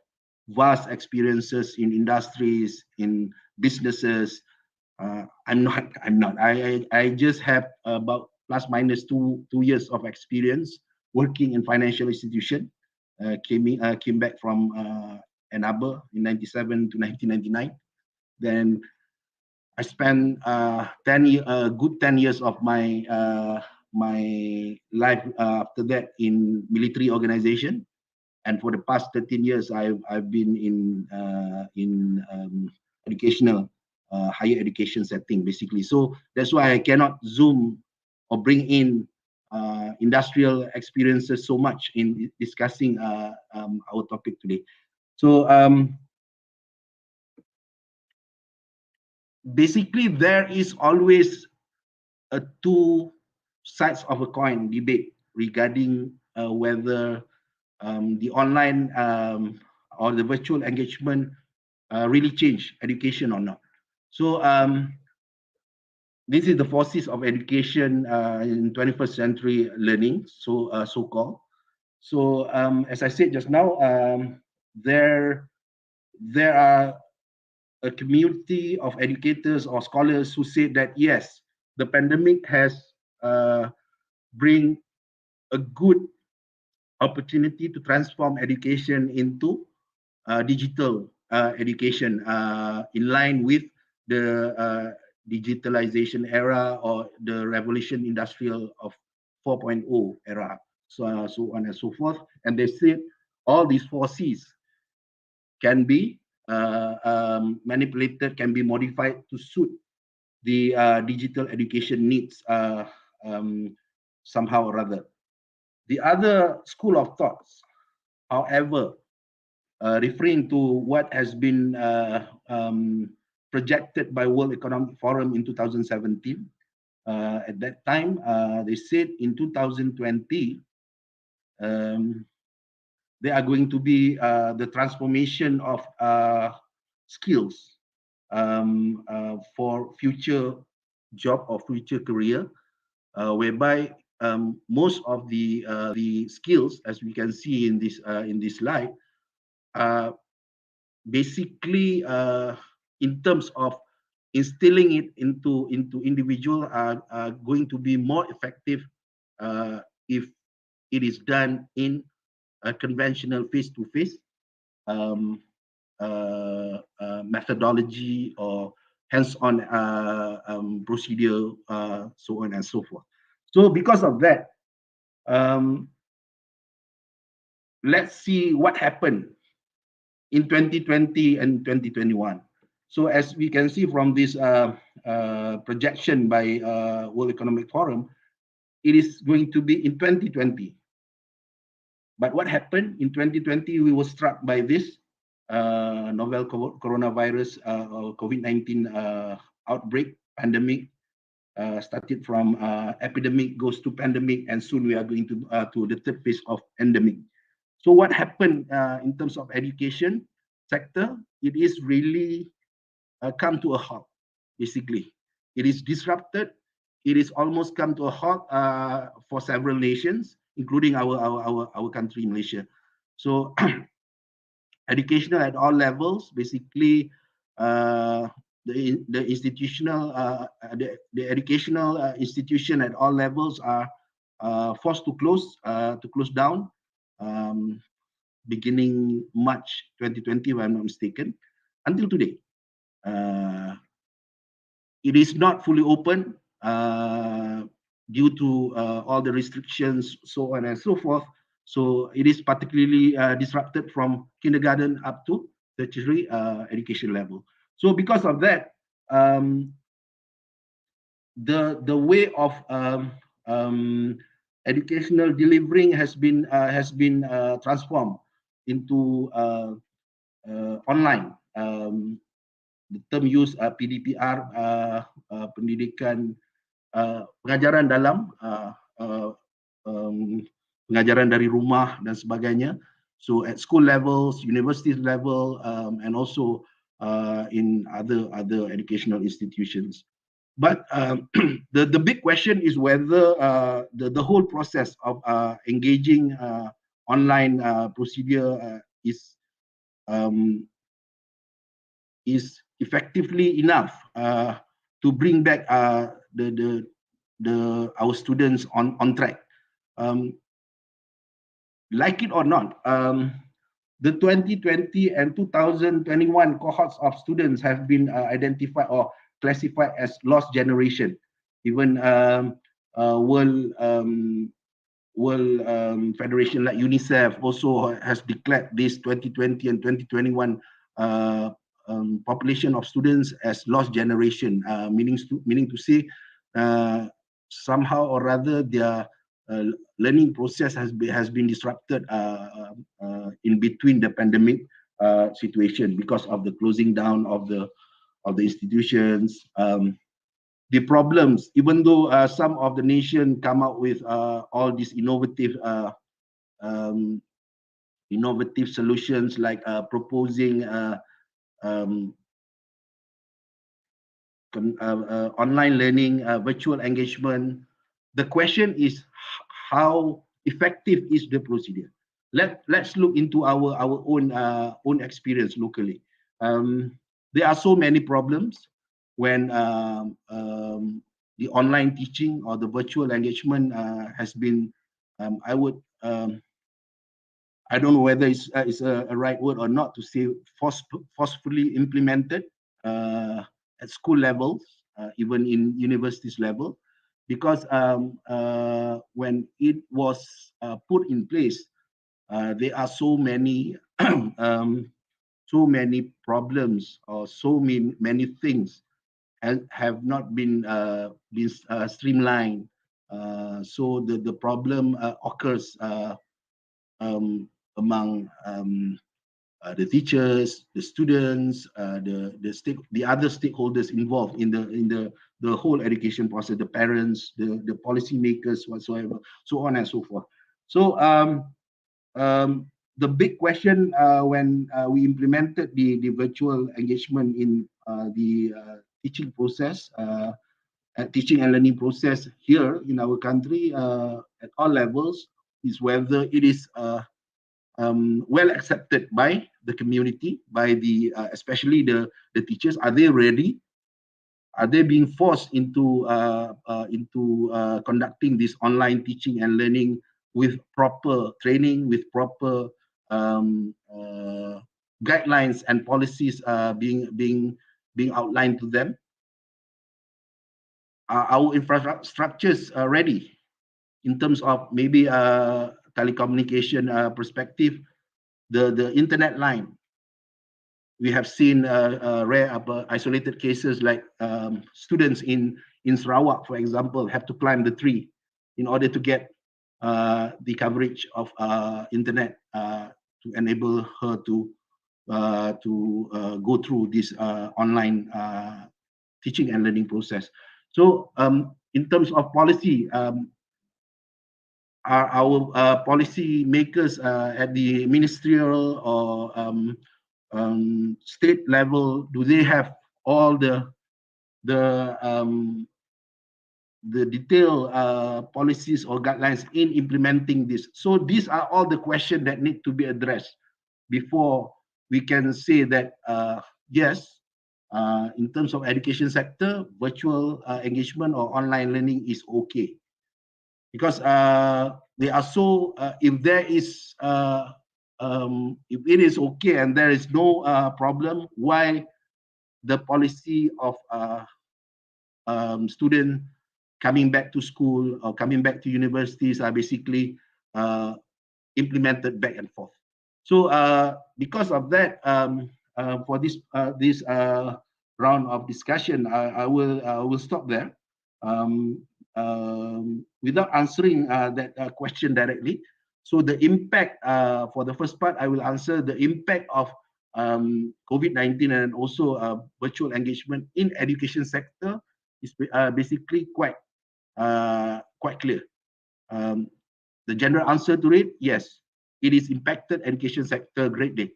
vast experiences in industries, in businesses, I'm not. I just have about plus minus two years of experience working in financial institution. Came back from Ann Arbor in 97 to 1999. Then I spent good 10 years of my my life after that in military organization, and for the past 13 years I've been in educational higher education setting basically. So that's why I cannot zoom or bring in industrial experiences so much in discussing our topic today. So basically there is always a two sides of a coin debate regarding whether the online or the virtual engagement really change education or not. So this is the forces of education in 21st century learning, so-called. So as I said just now, there are a community of educators or scholars who say that yes, the pandemic has bring a good opportunity to transform education into digital education in line with the digitalization era or the revolution industrial of 4.0 era, so on and so forth. And they said all these forces can be manipulated, can be modified to suit the digital education needs somehow or other. The other school of thoughts, however, referring to what has been projected by World Economic Forum in 2017. At that time, they said in 2020, they are going to be the transformation of skills for future job or future career, whereby most of the skills, as we can see in this slide, basically in terms of instilling it into individual are going to be more effective if it is done in a conventional face-to-face methodology or hands-on procedure, so on and so forth. So because of that, let's see what happened in 2020 and 2021. So as we can see from this projection by World Economic Forum, it is going to be in 2020. But what happened in 2020? We were struck by this novel coronavirus or COVID-19 outbreak, pandemic. Started from epidemic, goes to pandemic, and soon we are going to the third phase of endemic. So what happened in terms of education sector? It is really come to a halt. Basically, it is disrupted. It is almost come to a halt for several nations, including our country, Malaysia. So educational at all levels, basically the institutional the educational institution at all levels are forced to close down beginning March 2020, if I'm not mistaken, until today. It is not fully open due to all the restrictions, so on and so forth. So it is particularly disrupted from kindergarten up to tertiary education level. So because of that, the way of educational delivering has been transformed into online. The term used PDPR, pendidikan pengajaran dalam pengajaran dari rumah dan sebagainya. So at school levels, university level, and also in other educational institutions. But the big question is whether the whole process of engaging online procedure is effectively enough to bring back our students on track. Like it or not, the 2020 and 2021 cohorts of students have been identified or classified as lost generation. Even World Federation like UNICEF also has declared this 2020 and 2021 population of students as lost generation, meaning to say somehow or rather their learning process has been disrupted in between the pandemic situation because of the closing down of the institutions. The problems, even though some of the nation come out with all these innovative solutions like proposing online learning, virtual engagement. The question is how effective is the procedure? Let's look into our own experience locally. There are so many problems when the online teaching or the virtual engagement has been, I don't know whether it's a right word or not to say forcefully implemented at school levels, even in universities level, because when it was put in place, there are so many problems or so many things have not been streamlined. So the problem occurs among the teachers, the students, the other stakeholders involved in the whole education process, the parents, the policymakers, whatsoever, so on and so forth. So the big question when we implemented the virtual engagement in the teaching process, teaching and learning process here in our country at all levels is whether it is well accepted by the community, by the especially the teachers. Are they ready? Are they being forced into conducting this online teaching and learning with proper training, with proper guidelines and policies being outlined to them? Are our infrastructures ready in terms of maybe telecommunication perspective, the internet line? We have seen rare isolated cases like students in Sarawak, for example, have to climb the tree in order to get the coverage of internet to enable her to go through this online teaching and learning process. So in terms of policy, our policy makers at the ministerial or state level, do they have all the detailed policies or guidelines in implementing this? So these are all the questions that need to be addressed before we can say that yes, in terms of education sector, virtual engagement or online learning is okay. Because they are so, if there is, if it is okay and there is no problem, why the policy of student coming back to school or coming back to universities are basically implemented back and forth. So because of that, for this round of discussion, I will stop there. Without answering that question directly. So the impact for the first part, I will answer the impact of COVID-19 and also virtual engagement in education sector is basically quite clear. The general answer to it, yes, it is impacted education sector greatly.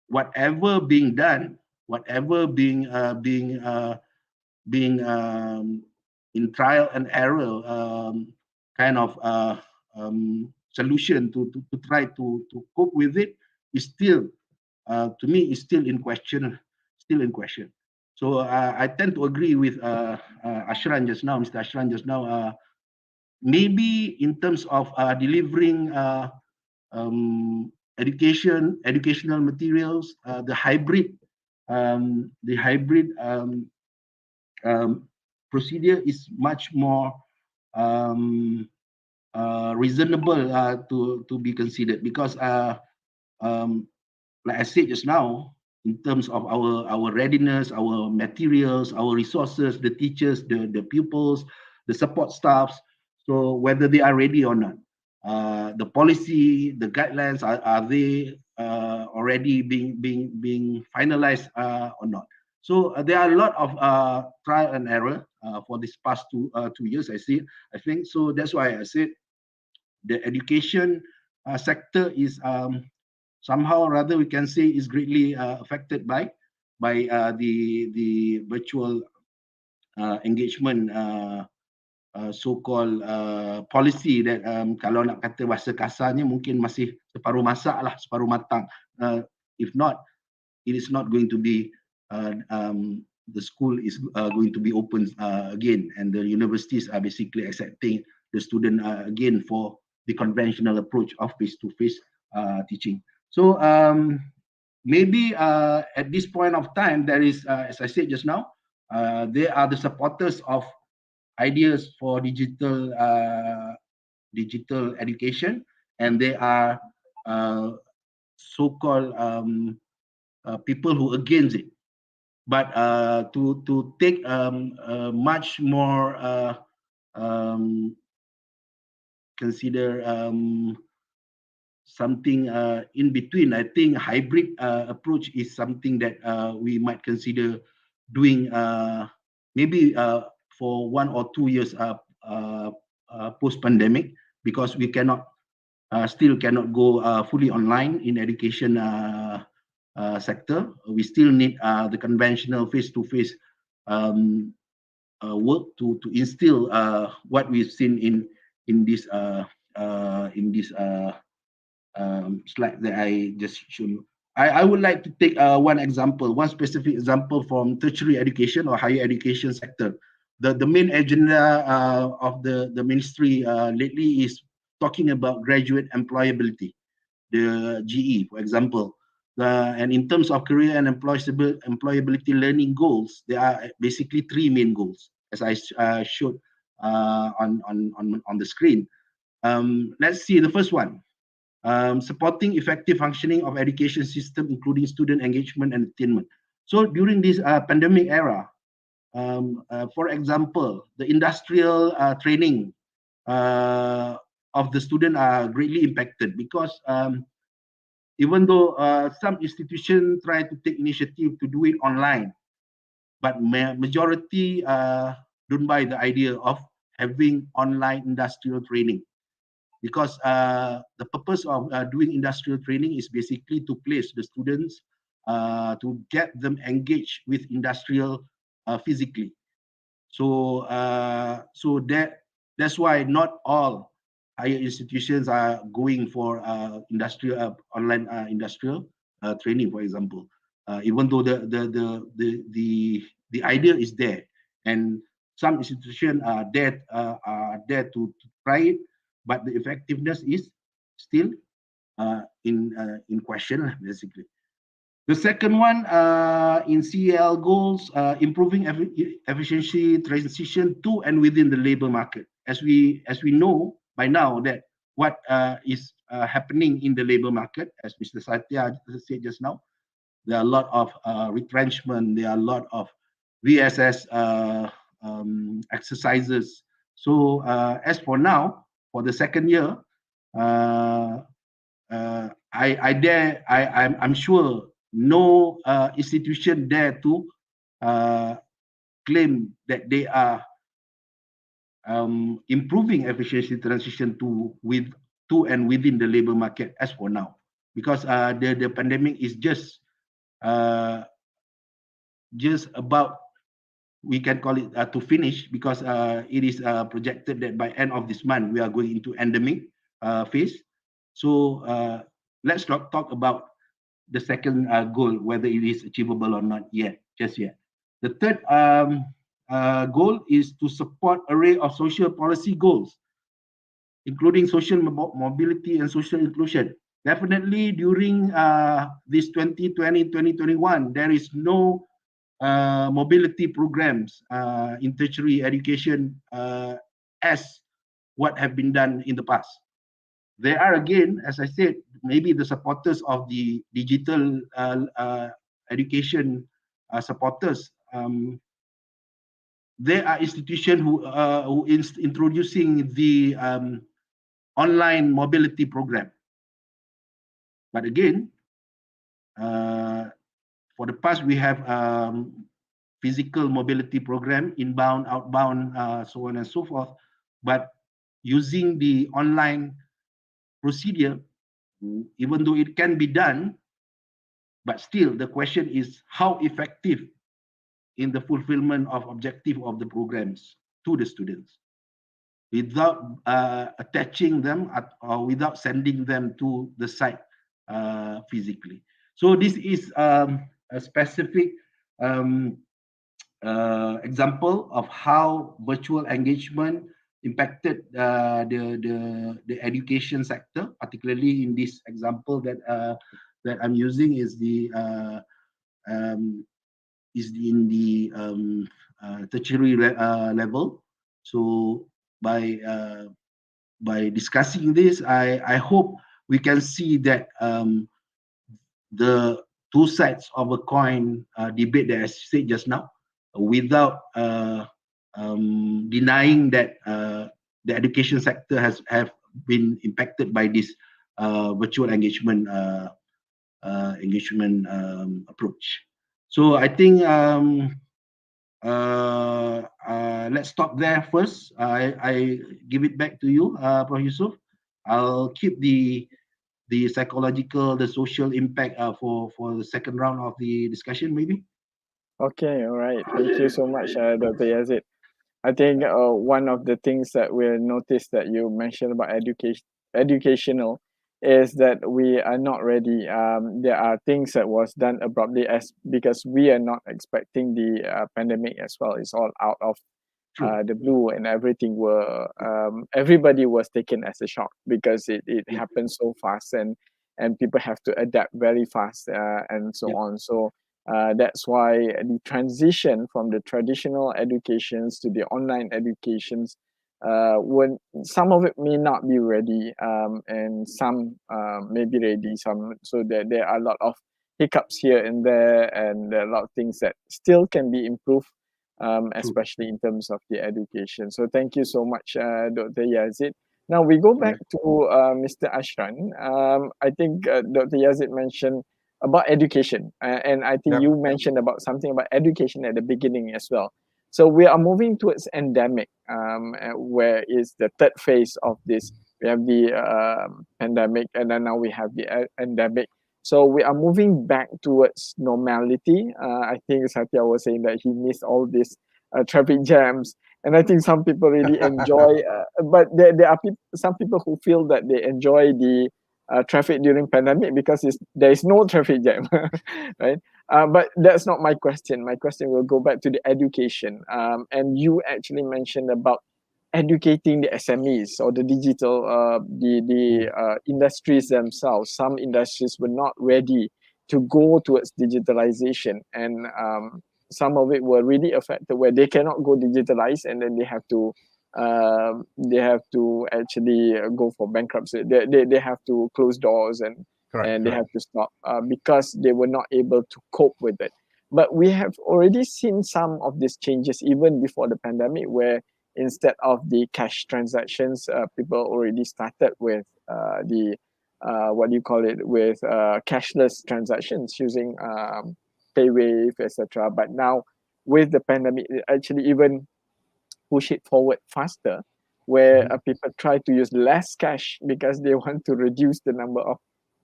Whatever being done, whatever being in trial and error kind of solution to try to cope with it is still, to me, is still in question. So I tend to agree with Ashran just now, Mr. Ashran just now. Maybe in terms of delivering educational materials, the hybrid procedure is much more reasonable to be considered, because like I said just now, in terms of our readiness, our materials, our resources, the teachers, the pupils, the support staffs, so whether they are ready or not, the policy, the guidelines, are they already being finalized or not? So there are a lot of trial and error for this past 2 years. I think so. That's why I said the education sector is somehow, rather we can say, is greatly affected by the virtual engagement so-called policy that kalau nak kata bahasa kasarnya mungkin masih separuh masak lah, separuh matang. If not, it is not going to be, the school is going to be open again, and the universities are basically accepting the student again for the conventional approach of face-to-face teaching. So maybe at this point of time, there is, as I said just now, they are the supporters of ideas for digital education, and they are so-called people who against it. But to take much more consider something in between, I think hybrid approach is something that we might consider doing maybe for 1 or 2 years post-pandemic, because we cannot still cannot go fully online in education sector. We still need the conventional face-to-face work to instill what we've seen in this slide that I just showed you. I would like to take one specific example from tertiary education or higher education sector. The main agenda of the ministry lately is talking about graduate employability, the GE, for example. And in terms of career and employability learning goals, there are basically 3 main goals, as I showed on the screen. Let's see the first one. Supporting effective functioning of education system, including student engagement and attainment. So during this pandemic era, for example, the industrial training of the student are greatly impacted because even though some institutions try to take initiative to do it online, but majority don't buy the idea of having online industrial training, because the purpose of doing industrial training is basically to place the students to get them engaged with industrial physically. So that's why not all higher institutions are going for industrial online industrial training, for example. Even though the idea is there, and some institutions are there to try it, but the effectiveness is still in question, basically. The second one, in CEL goals, improving efficiency transition to and within the labor market. As we know by now that what is happening in the labor market, as Mr. Satya said just now, there are a lot of retrenchment, there are a lot of VSS exercises. So as for now, for the second year, I'm sure no institution dare to claim that they are improving efficiency transition to and within the labor market as for now, because the pandemic is just about, we can call it to finish, because it is projected that by end of this month we are going into endemic phase. So let's not talk about the second goal, whether it is achievable or not just yet. The third goal is to support array of social policy goals, including social mobility and social inclusion. Definitely during this 2020-2021, there is no mobility programs in tertiary education as what have been done in the past. There are, again, as I said, maybe the supporters of the digital education supporters. There are institutions who is introducing the online mobility program. But again, for the past, we have physical mobility program, inbound, outbound, so on and so forth. But using the online procedure, even though it can be done, but still the question is how effective in the fulfillment of objective of the programs to the students, without attaching them or without sending them to the site physically. So this is a specific example of how virtual engagement impacted the education sector, particularly in this example that I'm using is in the tertiary level. So by discussing this, I hope we can see that the two sides of a coin debate that I said just now, without denying that the education sector have been impacted by this virtual engagement approach. So I think let's stop there first. I give it back to you, Prof. Yusoff. I'll keep the psychological, the social impact for the second round of the discussion, maybe. Okay, all right. Thank you so much, Dr. Yazid. I think one of the things that we'll notice that you mentioned about educational is that we are not ready. There are things that was done abruptly because we are not expecting the pandemic as well. It's all out of the blue, and everything everybody was taken as a shock because it happened so fast, and people have to adapt very fast and so on. So that's why the transition from the traditional educations to the online educations, when some of it may not be ready, and some may be ready, so there are a lot of hiccups here and there, and there are a lot of things that still can be improved. especially in terms of the education. So thank you so much, Dr. Yazid. Now we go back to Mr. Ashran. I think Dr. Yazid mentioned about education, and I think Yep. you mentioned about something about education at the beginning as well. So we are moving towards endemic, where is the third phase of this. We have the pandemic, and then now we have the endemic. So we are moving back towards normality. I think Satya was saying that he missed all these traffic jams, and I think some people really enjoy. But there are some people who feel that they enjoy the traffic during pandemic because there is no traffic jam, right? But that's not my question. My question will go back to the education. And you actually mentioned about educating the SMEs or the digital industries themselves. Some industries were not ready to go towards digitalization, and some of it were really affected where they cannot go digitalize, and then they have to actually go for bankruptcy. They have to close doors, and they have to stop because they were not able to cope with it. But we have already seen some of these changes even before the pandemic, where instead of the cash transactions, people already started with the what do you call it, with cashless transactions using paywave, etc. But now with the pandemic, it actually even push it forward faster, where people try to use less cash because they want to reduce the number of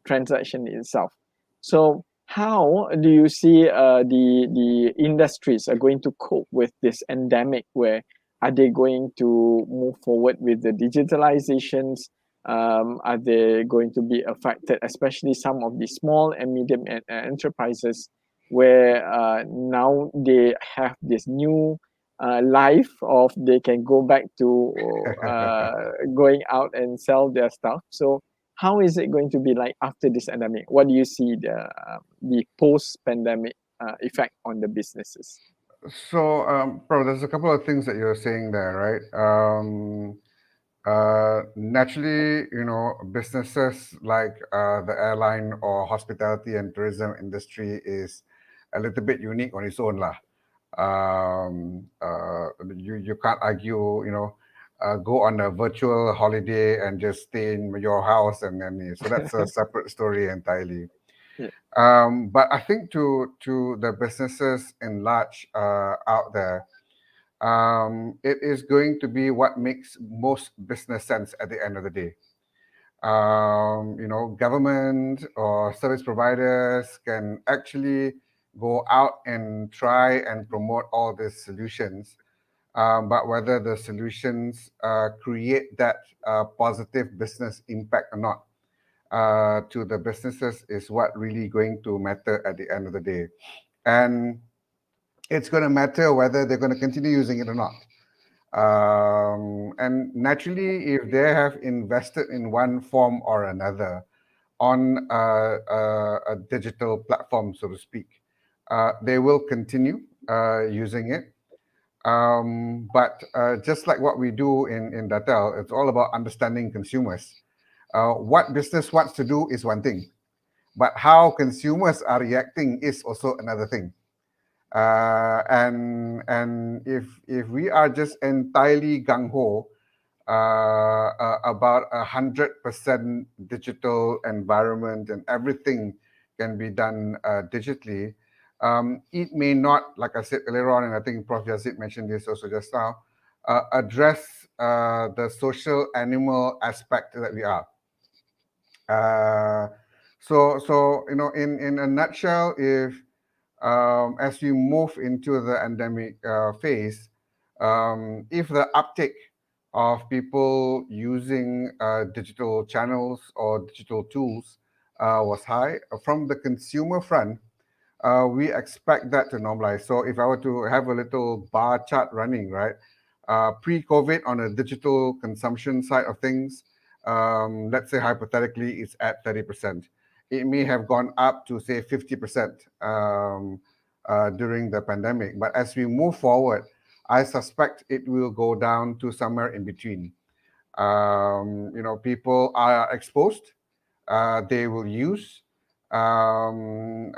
transaction itself. So how do you see the industries are going to cope with this endemic? Where are they going to move forward with the digitalizations? Are they going to be affected, especially some of the small and medium enterprises, where now they have this new life of they can go back to going out and sell their stuff. So how is it going to be like after this pandemic? What do you see the post-pandemic effect on the businesses? So, Prof, there's a couple of things that you're saying there, right? Naturally, businesses like the airline or hospitality and tourism industry is a little bit unique on its own, lah. You can't argue, go on a virtual holiday and just stay in your house, and then so that's a separate story entirely. But I think to the businesses in large out there, it is going to be what makes most business sense at the end of the day. Government or service providers can actually go out and try and promote all these solutions. But whether the solutions create that positive business impact or not to the businesses is what really going to matter at the end of the day. And it's going to matter whether they're going to continue using it or not. And naturally, if they have invested in one form or another on a digital platform, so to speak, they will continue using it. But just like what we do in Dattel, it's all about understanding consumers. What business wants to do is one thing, but how consumers are reacting is also another thing. And if we are just entirely gung ho about 100% digital environment and everything can be done digitally, it may not, like I said earlier on, and I think Prof. Yazid mentioned this also just now, address the social animal aspect that we are. So in a nutshell, if as we move into the endemic phase, if the uptake of people using digital channels or digital tools was high from the consumer front, we expect that to normalize. So if I were to have a little bar chart running, right, pre-COVID on a digital consumption side of things, let's say hypothetically it's at 30%. It may have gone up to say 50% during the pandemic. But as we move forward, I suspect it will go down to somewhere in between. People are exposed, they will use. Some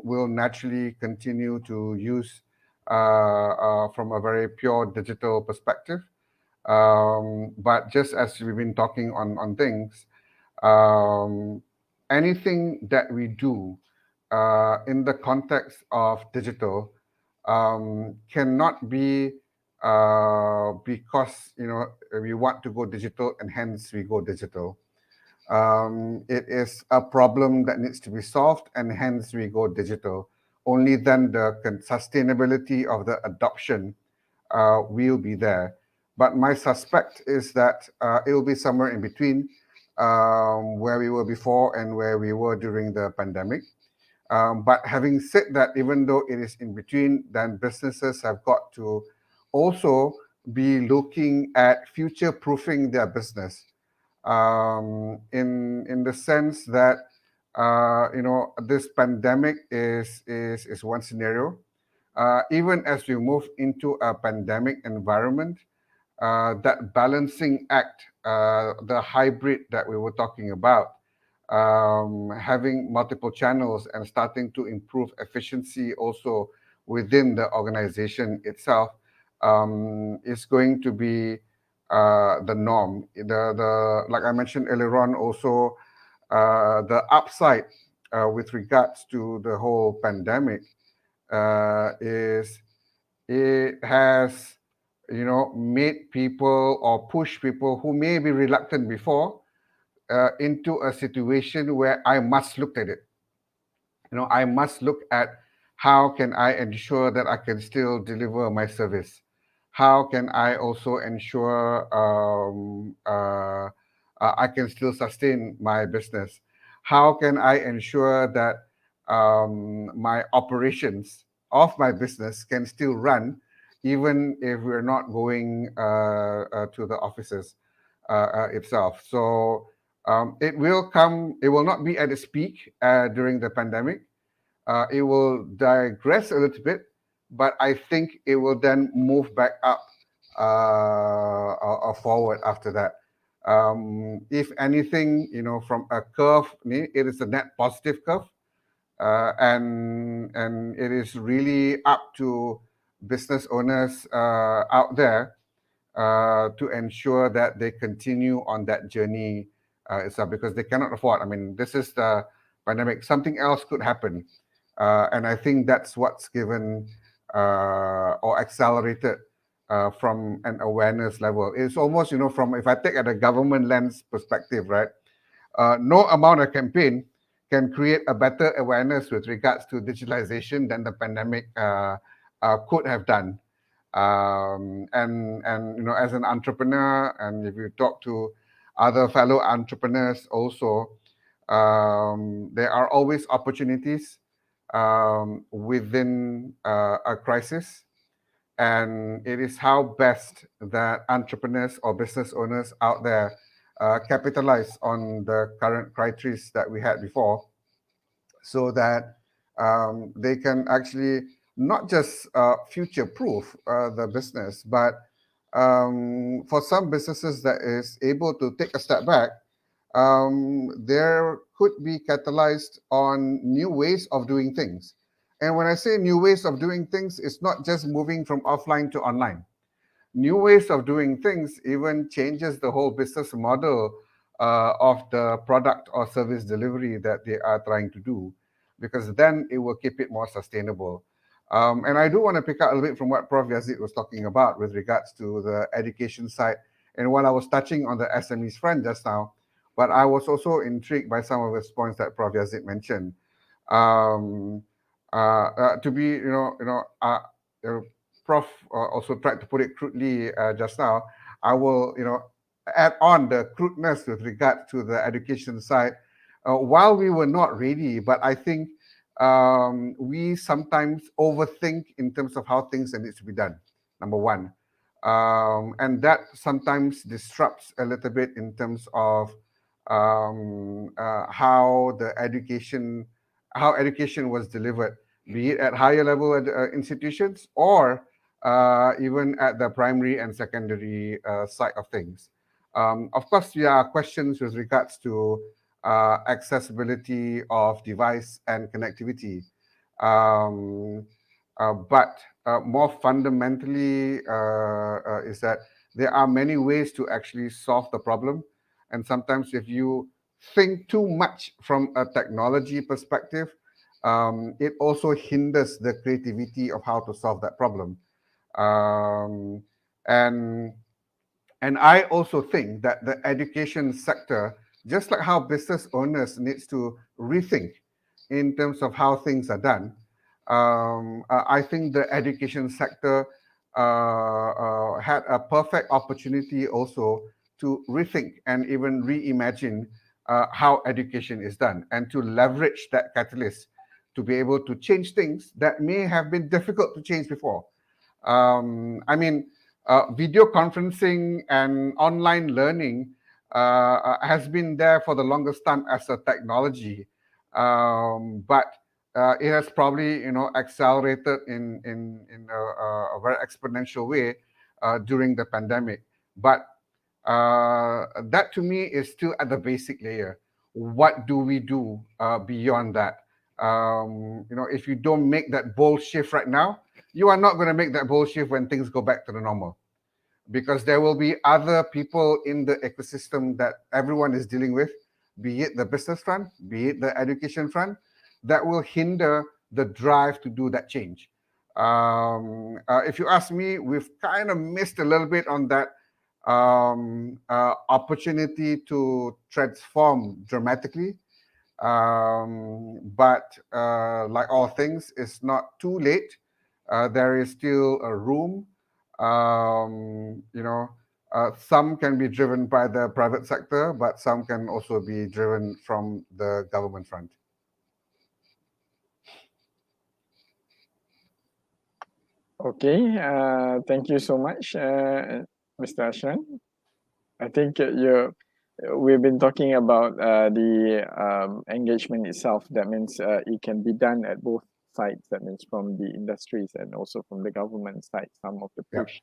will naturally continue to use from a very pure digital perspective. But just as we've been talking on things, anything that we do in the context of digital cannot be because we want to go digital and hence we go digital. It is a problem that needs to be solved and hence we go digital. Only then the sustainability of the adoption will be there. But my suspect is that it will be somewhere in between where we were before and where we were during the pandemic. But having said that, even though it is in between, then businesses have got to also be looking at future-proofing their business in the sense that this pandemic is one scenario. Even as we move into a pandemic environment, that balancing act, the hybrid that we were talking about, having multiple channels and starting to improve efficiency also within the organization itself is going to be the norm. The like I mentioned earlier on, also the upside with regards to the whole pandemic is it has made people or pushed people who may be reluctant before into a situation where I must look at it. I must look at how can I ensure that I can still deliver my service. How can I also ensure I can still sustain my business? How can I ensure that my operations of my business can still run even if we're not going to the offices itself? So it will come, it will not be at its peak during the pandemic. It will digress a little bit, but I think it will then move back up or forward after that. If anything, from a curve, it is a net positive curve, and it is really up to business owners out there to ensure that they continue on that journey itself, because they cannot afford. I mean, this is the pandemic. Something else could happen. And I think that's what's given or accelerated from an awareness level. It's almost, from, if I take at a government lens perspective, right? No amount of campaign can create a better awareness with regards to digitalization than the pandemic could have done. And as an entrepreneur, and if you talk to other fellow entrepreneurs also, there are always opportunities within a crisis, and it is how best that entrepreneurs or business owners out there capitalize on the current crisis that we had before, so that they can actually not just future-proof the business, but for some businesses that is able to take a step back, there could be catalyzed on new ways of doing things. And when I say new ways of doing things, it's not just moving from offline to online. New ways of doing things even changes the whole business model of the product or service delivery that they are trying to do, because then it will keep it more sustainable. And I do want to pick up a little bit from what Prof. Yazid was talking about with regards to the education side. And while I was touching on the SMEs front just now, but I was also intrigued by some of his points that Prof. Yazid mentioned. To be, Prof. Also tried to put it crudely just now. I will, add on the crudeness with regard to the education side. While we were not ready, but I think we sometimes overthink in terms of how things need to be done, number one. And that sometimes disrupts a little bit in terms of how education was delivered, be it at higher level institutions or even at the primary and secondary side of things. Of course, there are questions with regards to accessibility of device and connectivity. but more fundamentally is that there are many ways to actually solve the problem. And sometimes if you think too much from a technology perspective, it also hinders the creativity of how to solve that problem. Um, and and I also think that the education sector, just like how business owners needs to rethink in terms of how things are done, I think the education sector had a perfect opportunity also to rethink and even reimagine how education is done and to leverage that catalyst to be able to change things that may have been difficult to change before. I mean, video conferencing and online learning has been there for the longest time as a technology, but it has probably accelerated in a very exponential way during the pandemic. But that to me is still at the basic layer. What do we do beyond that? If you don't make that bold shift right now, you are not going to make that bold shift when things go back to the normal, because there will be other people in the ecosystem that everyone is dealing with, be it the business front, be it the education front, that will hinder the drive to do that change. If you ask me, we've kind of missed a little bit on that opportunity to transform dramatically. But like all things, it's not too late. There is still a room. Some can be driven by the private sector, but some can also be driven from the government front. Okay, thank you so much, Mr. Ashran. I think we've been talking about the engagement itself. That means it can be done at both sides. That means from the industries and also from the government side, some of the push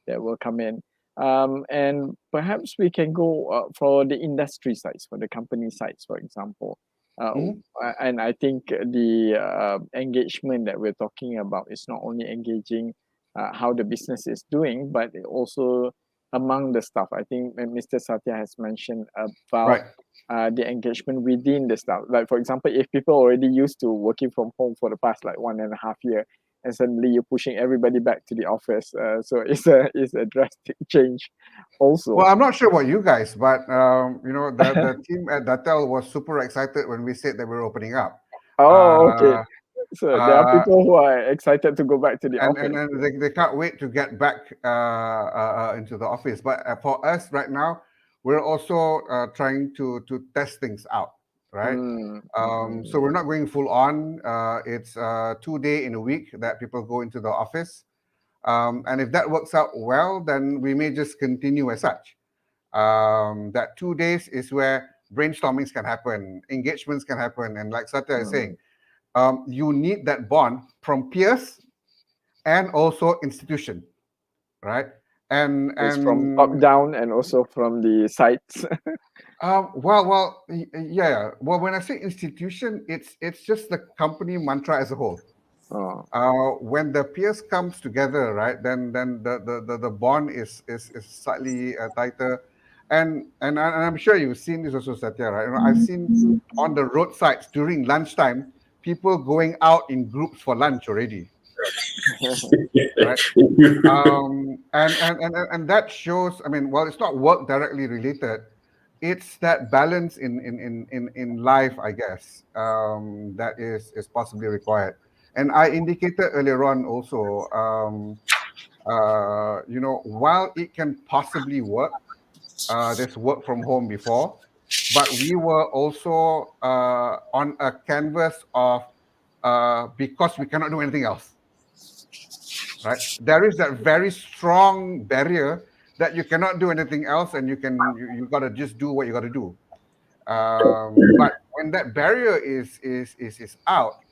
that will come in. And perhaps we can go for the industry sides, for the company sides, for example. And I think the engagement that we're talking about is not only engaging how the business is doing, but also among the staff. I think Mr. Satya has mentioned about the engagement within the staff. Like, for example, if people already used to working from home for the past like 1.5 years, and suddenly you're pushing everybody back to the office, so it's a drastic change also. Well, I'm not sure about you guys, but the team at Dattel was super excited when we said that we're opening up. Okay. So there are people who are excited to go back to the office. And they can't wait to get back into the office. But for us right now, we're also trying to test things out, right? So we're not going full on. It's 2 days in a week that people go into the office. And if that works out well, then we may just continue as such. That 2 days is where brainstormings can happen, engagements can happen. And like Satya is saying, you need that bond from peers and also institution, right? And from top down and also from the sides. Well, yeah. Well, when I say institution, it's just the company mantra as a whole. When the peers comes together, right, then the bond is slightly tighter. And I'm sure you've seen this also, Satya, right? I've seen on the roadsides during lunchtime, people going out in groups for lunch already. Right? And that shows, I mean, well, it's not work directly related. It's that balance in life, I guess, that is possibly required. And I indicated earlier on also, while it can possibly work, there's work from home before, but we were also on a canvas of because we cannot do anything else, right? There is that very strong barrier that you cannot do anything else, and you got to just do what you got to do. But when that barrier is out,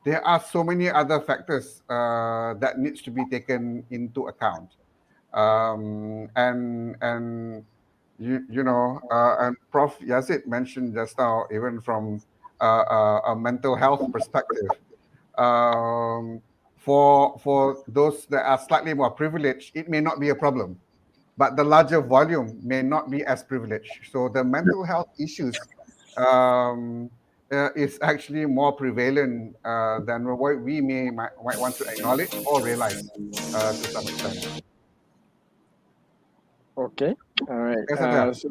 there are so many other factors that needs to be taken into account. And Prof Yazid mentioned just now, even from a mental health perspective, For those that are slightly more privileged, it may not be a problem, but the larger volume may not be as privileged. So the mental health issues is actually more prevalent than what we might want to acknowledge or realize to some extent. Okay, all right. Yes, Satya.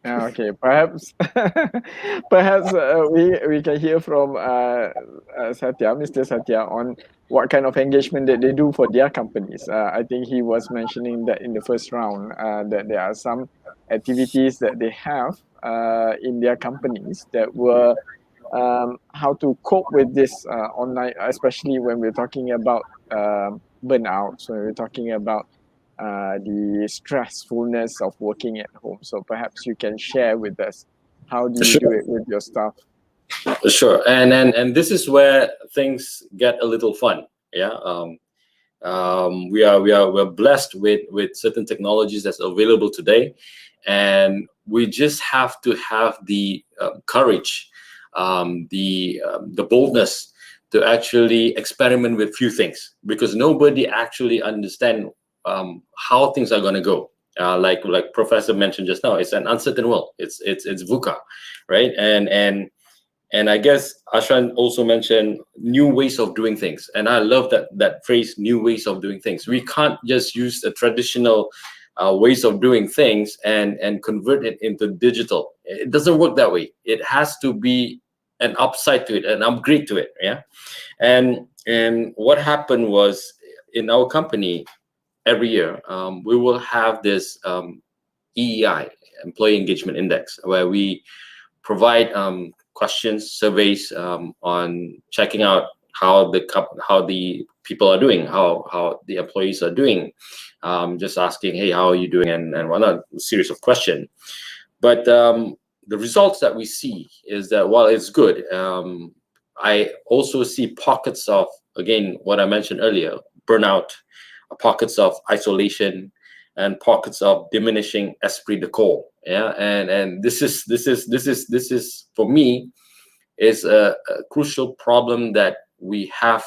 Okay, perhaps perhaps we can hear from Satya, Mr. Satya, on what kind of engagement that they do for their companies. I think he was mentioning that in the first round that there are some activities that they have in their companies that were how to cope with this online, especially when we're talking about burnout. So we're talking about the stressfulness of working at home. So perhaps you can share with us, how do you do it with your staff? Sure, and this is where things get a little fun. Yeah, we're blessed with certain technologies that's available today, and we just have to have the courage, the boldness to actually experiment with few things, because nobody actually understand how things are going to go. Like Professor mentioned just now, it's an uncertain world. It's VUCA, right? And I guess Ashran also mentioned new ways of doing things, and I love that phrase, new ways of doing things. We can't just use the traditional ways of doing things and convert it into digital. It doesn't work that way. It has to be an upside to it, an upgrade to it. Yeah, and what happened was, in our company, every year we will have this EEI, Employee Engagement Index, where we provide questions, surveys on checking out how the people are doing, how the employees are doing, just asking, hey, how are you doing, and whatnot, a series of questions. But the results that we see is that while it's good, I also see pockets of, again, what I mentioned earlier, burnout, pockets of isolation, and pockets of diminishing esprit de corps. Yeah, and this is for me is a crucial problem that we have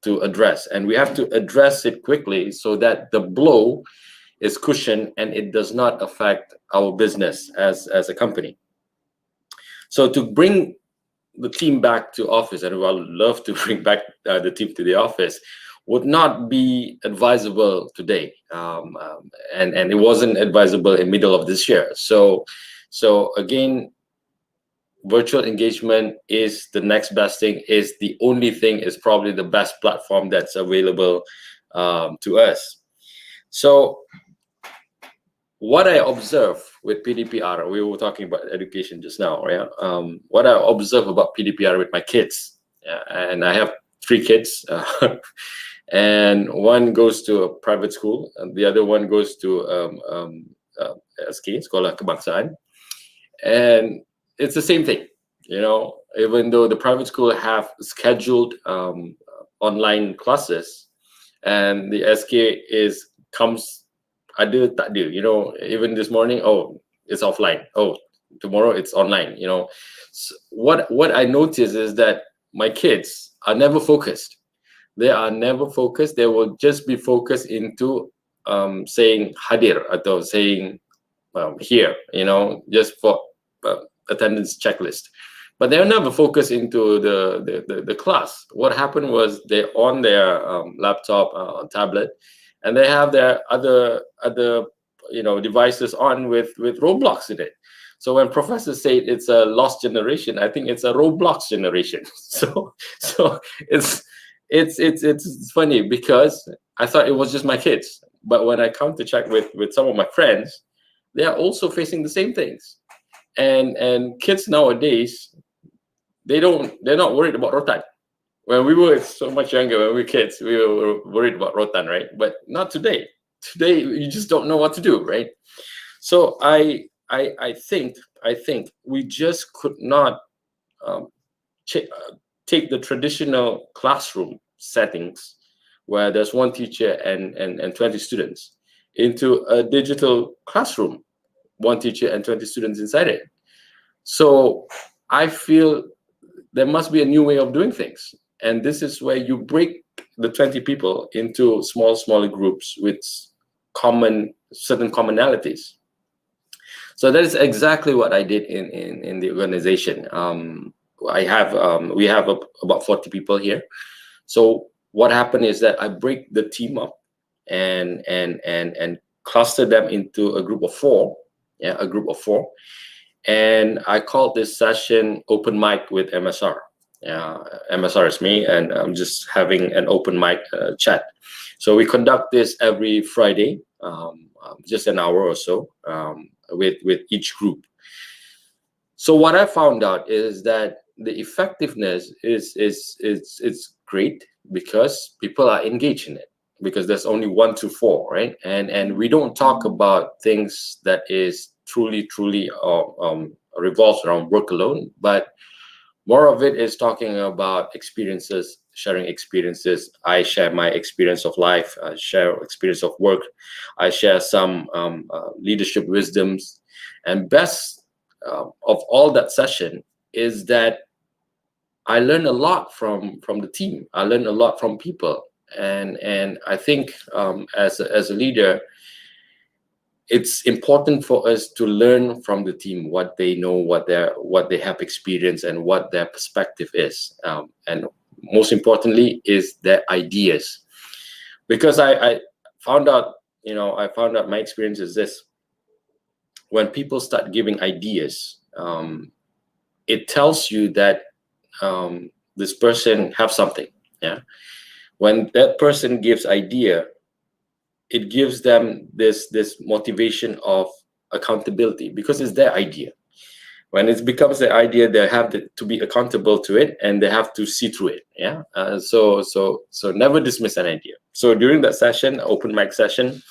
to address, and we have to address it quickly so that the blow is cushioned and it does not affect our business as a company. So to bring the team back to office, and I would love to bring back the team to the office, would not be advisable today, and it wasn't advisable in middle of this year. So again, virtual engagement is the next best thing, is the only thing, is probably the best platform that's available to us. So what I observe with PDPR, we were talking about education just now, right? What I observe about PDPR with my kids, and I have 3 kids, and one goes to a private school, and the other one goes to SK, Sekolah Kebangsaan, and it's the same thing, you know. Even though the private school have scheduled online classes, and the SK comes ada tak ada, you know. Even this morning, oh, it's offline. Oh, tomorrow it's online, you know. So what I notice is that my kids are never focused. They are never focused. They will just be focused into saying hadir atau saying here, you know, just for attendance checklist. But they're never focused into the class. What happened was they're on their laptop, tablet, and they have their other you know, devices on with Roblox in it. So when professors say it's a lost generation, I think it's a Roblox generation. So it's funny, because I thought it was just my kids, but when I come to check with some of my friends, they are also facing the same things. And kids nowadays, they're not worried about rotan. When we were so much younger, when we were kids, we were worried about rotan, right? But not today. Today, you just don't know what to do, right? So I think we just could not take the traditional classroom settings where there's one teacher and 20 students into a digital classroom, one teacher and 20 students inside it. So I feel there must be a new way of doing things. And this is where you break the 20 people into smaller groups with certain commonalities. So that is exactly what I did in the organization. We have about 40 people here. So what happened is that I break the team up and cluster them into a group of 4. Yeah, a group of 4. And I called this session Open Mic with MSR. MSR is me, and I'm just having an open mic chat. So we conduct this every Friday, just an hour or so, with each group. So what I found out is that the effectiveness is great because people are engaged in it, because there's only 1 to 4, right? And we don't talk about things that is truly revolves around work alone, but more of it is talking about experiences, sharing experiences. I share my experience of life, I share experience of work, I share some leadership wisdoms. And best of all that session is that I learned a lot from the team. I learned a lot from people. And I think as a leader, it's important for us to learn from the team what they know, what they have experienced, and what their perspective is. And most importantly is their ideas. Because I found out, my experience is this: when people start giving ideas, it tells you that this person have something. Yeah. When that person gives idea, it gives them this motivation of accountability, because it's their idea. When it becomes their idea, they have to be accountable to it, and they have to see through it. Yeah. So never dismiss an idea. So during that session, open mic session,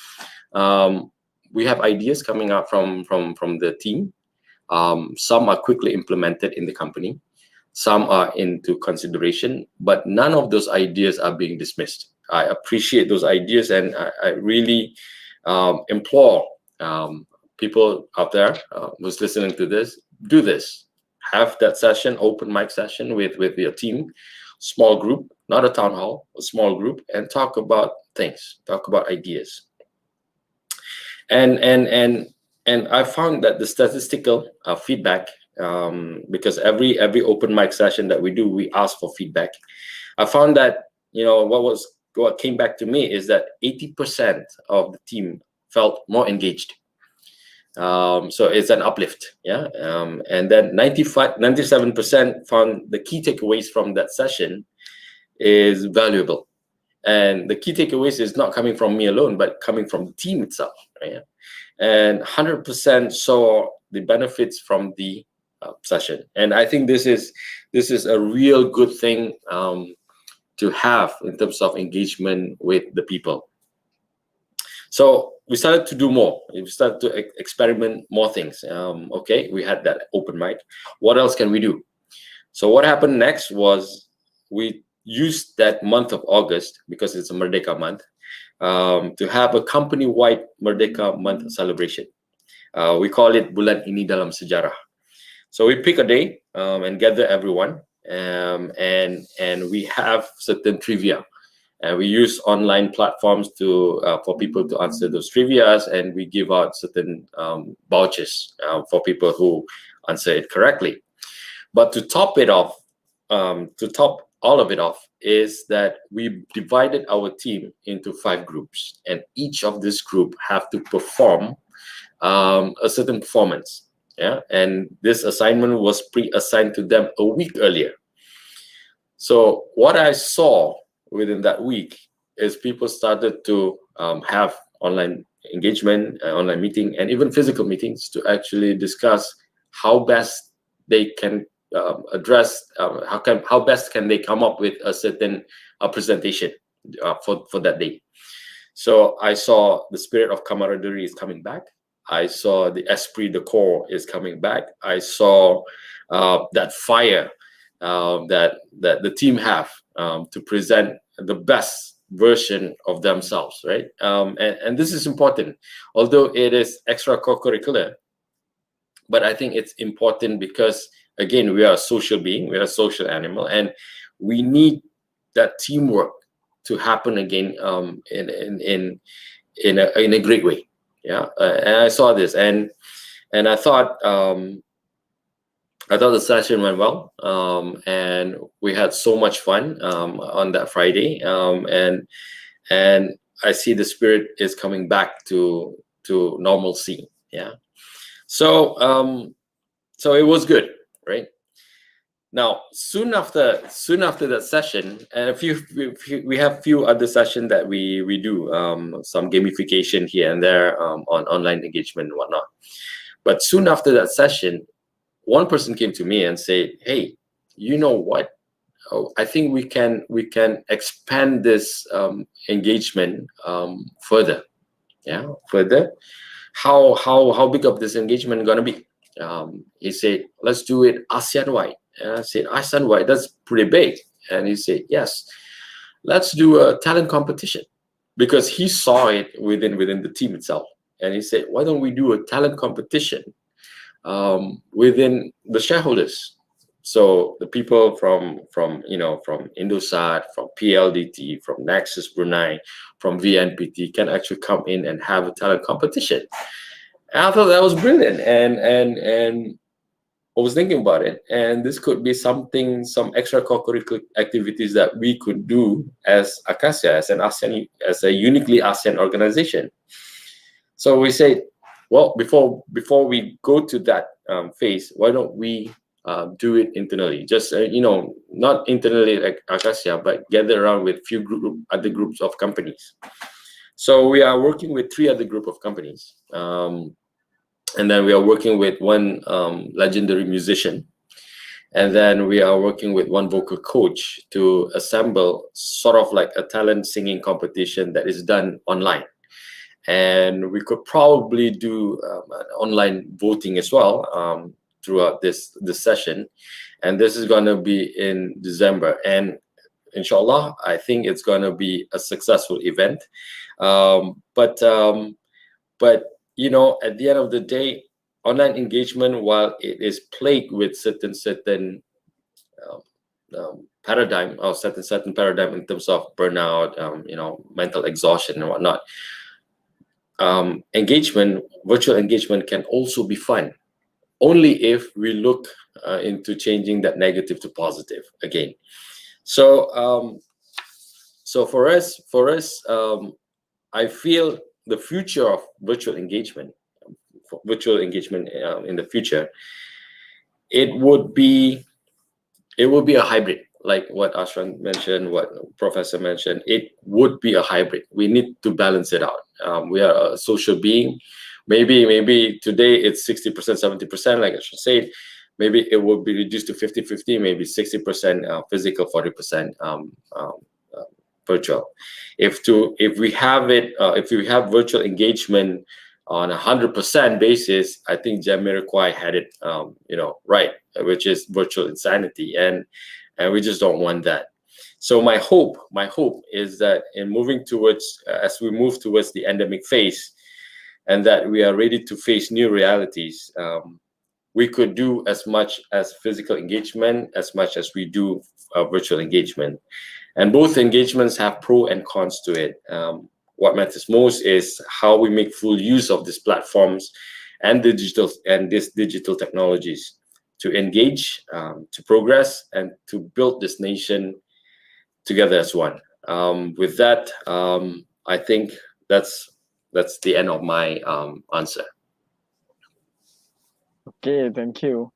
we have ideas coming out from the team. Some are quickly implemented in the company. Some are into consideration, but none of those ideas are being dismissed. I appreciate those ideas, and I really implore people out there who's listening to this, do this. Have that session, open mic session with your team, small group, not a town hall, a small group, and talk about things, talk about ideas. And I found that the statistical feedback, because every open mic session that we do, we ask for feedback. I found that what came back to me is that 80% of the team felt more engaged. So it's an uplift, yeah. And then 97% found the key takeaways from that session is valuable. And the key takeaways is not coming from me alone, but coming from the team itself, right? And 100% saw the benefits from the session. And I think this is a real good thing to have in terms of engagement with the people. So we started to do more. We started to experiment more things. Okay, we had that open mic. What else can we do? So what happened next was we used that month of August, because it's a Merdeka month, to have a company-wide Merdeka month celebration. We call it Bulan Ini Dalam Sejarah. So we pick a day and gather everyone, and we have certain trivia. And we use online platforms for people to answer those trivias, and we give out certain vouchers for people who answer it correctly. But to top all of it off is that we divided our team into 5 groups, and each of this group have to perform a certain performance. Yeah, and this assignment was pre-assigned to them a week earlier. So what I saw within that week is people started to have online engagement, online meeting, and even physical meetings to actually discuss how best they can address, how best can they come up with a certain presentation for that day. So I saw the spirit of camaraderie is coming back. I saw the esprit de corps is coming back. I saw that fire that the team have to present the best version of themselves, right? And this is important, although it is extracurricular. But I think it's important because, again, we are a social being, we are a social animal, and we need that teamwork to happen again in a great way. Yeah, and I saw this, and I thought the session went well, and we had so much fun on that Friday, and I see the spirit is coming back to normalcy. Yeah, so so it was good, right? Now, soon after that session, and we have few other sessions that we do, some gamification here and there on online engagement and whatnot. But soon after that session, one person came to me and said, "Hey, you know what? Oh, I think we can expand this engagement further. Yeah, further. How big of this engagement gonna be?" He said, "Let's do it ASEAN-wide." And I said, "ASEAN-wide, that's pretty big." And he said, "Yes, let's do a talent competition," because he saw it within the team itself. And he said, "Why don't we do a talent competition within the shareholders? So the people from Indosat, from PLDT, from Nexus Brunei, from VNPT can actually come in and have a talent competition." And I thought that was brilliant, and I was thinking about it, and this could be some extracurricular activities that we could do as ACASIA, as a uniquely ASEAN organization. So we said, well, before we go to that phase, why don't we do it internally? Just not internally like ACASIA, but gather around with other groups of companies. So we are working with 3 other group of companies. And then we are working with one legendary musician. And then we are working with one vocal coach to assemble sort of like a talent singing competition that is done online. And we could probably do online voting as well throughout this session. And this is going to be in December. And inshallah, I think it's going to be a successful event. But at the end of the day, online engagement, while it is plagued with certain paradigm or certain paradigm in terms of burnout, mental exhaustion and whatnot, virtual engagement can also be fun, only if we look into changing that negative to positive again. So for us, I feel the future of virtual engagement in the future, it would be a hybrid, like what Ashran mentioned, what Professor mentioned. It would be a hybrid. We need to balance it out. We are a social being. Maybe today it's 60%, 70%, like Ashran said. Maybe it will be reduced to 50-50, maybe 60% physical, 40% virtual. If we have virtual engagement on 100% basis, I think Jamiroquai had it right, which is virtual insanity, and we just don't want that. So my hope is that as we move towards the endemic phase, and that we are ready to face new realities, we could do as much as physical engagement as much as we do virtual engagement. And both engagements have pros and cons to it. What matters most is how we make full use of these platforms and these digital technologies to engage, to progress, and to build this nation together as one. With that, I think that's the end of my answer. Okay, thank you.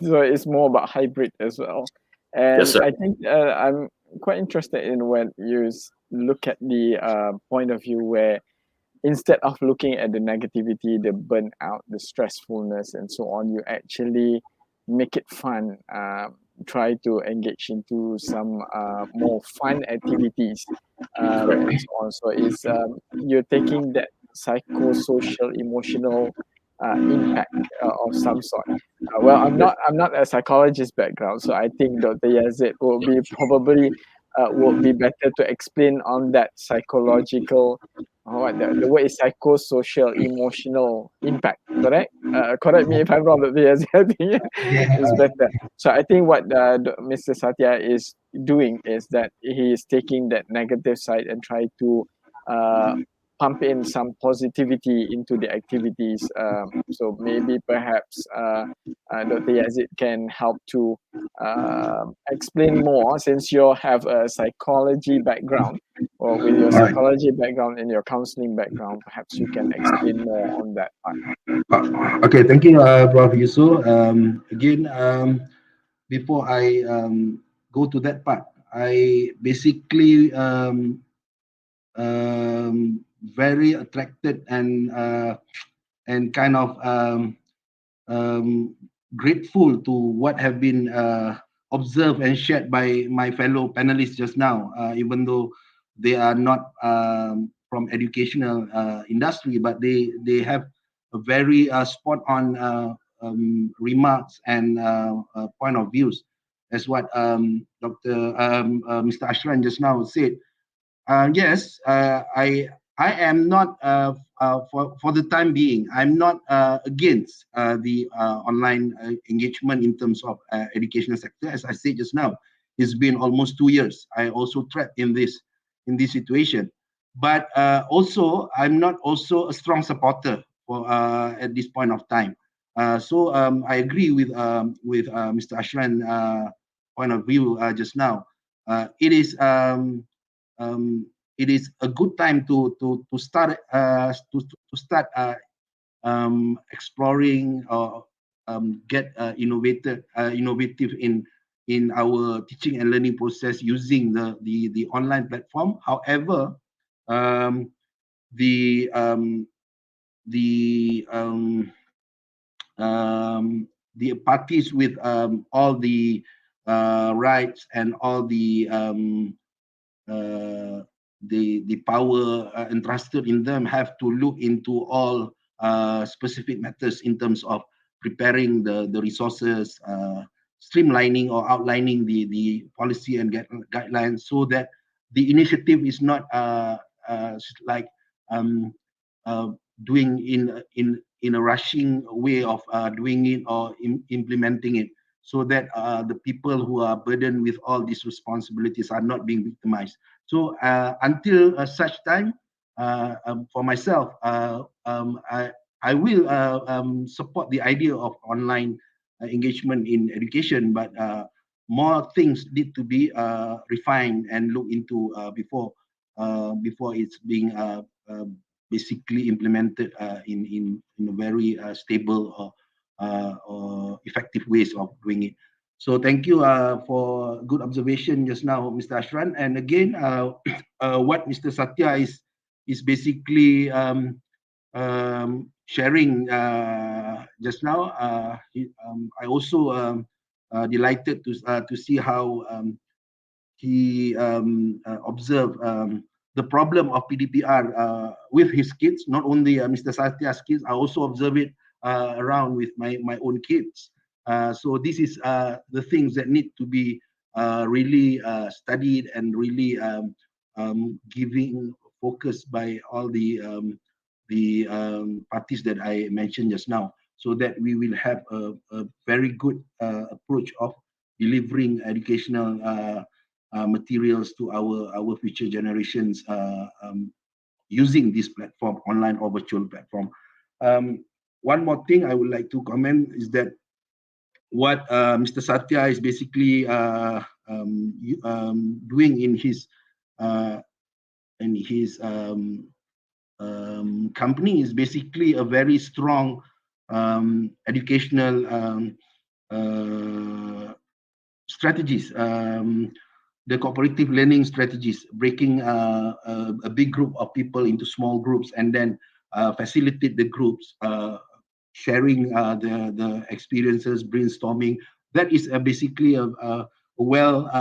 So it's more about hybrid as well. And Yes, sir. I think I'm quite interested in when you look at the point of view where instead of looking at the negativity, the burnout, the stressfulness, and so on, you actually make it fun. Try to engage into some more fun activities and so on. So it's you're taking that psychosocial, emotional impact of some sort. Well, I'm not a psychologist background, so I think Dr. Yazid will be probably would be better to explain on that psychological. The word is psychosocial emotional impact. Correct? Correct me if I'm wrong, Dr. Yazid. I think it's better. So I think what Mr. Satya is doing is that he is taking that negative side and try to pump in some positivity into the activities. So maybe perhaps Dr. Yazid can help to explain more, since you have a psychology background, or with your All right. psychology background and your counseling background, perhaps you can explain more on that part. Okay, thank you, Prof. Yusoff. Again, before I go to that part, I basically very attracted and kind of grateful to what have been observed and shared by my fellow panelists just now, even though they are not from educational industry, but they have a very spot on remarks and point of views, as what Mr. Ashran just now said. Yes, I am not for the time being. I'm not against the online engagement in terms of educational sector. As I said just now, it's been almost 2 years. I also trapped in this situation, but also I'm not also a strong supporter for at this point of time. So I agree with Mr. Ashran point of view just now. It is. It is a good time to start exploring or get innovative in our teaching and learning process using the online platform. However, the parties with all the rights and all the power entrusted in them have to look into all specific matters in terms of preparing the resources, streamlining or outlining the policy and guidelines, so that the initiative is not like doing in a rushing way of doing it or implementing it, so that the people who are burdened with all these responsibilities are not being victimized. So until such time, for myself, I will support the idea of online engagement in education, but more things need to be refined and looked into before it's being basically implemented in a very stable or effective ways of doing it. So thank you for good observation just now, Mr. Ashran. And again, what Mr. Satya is basically sharing just now. I also delighted to see how he observed the problem of PDPR with his kids, not only Mr. Satya's kids. I also observe it around with my own kids. So this is the things that need to be really studied and really giving focus by all the parties that I mentioned just now, so that we will have a very good approach of delivering educational materials to our future generations using this platform, online or virtual platform. One more thing I would like to comment is that what Mr. Satya is basically doing in his company is basically a very strong educational strategies, the cooperative learning strategies, breaking a big group of people into small groups and then facilitate the groups, sharing the experiences, brainstorming. That is basically a well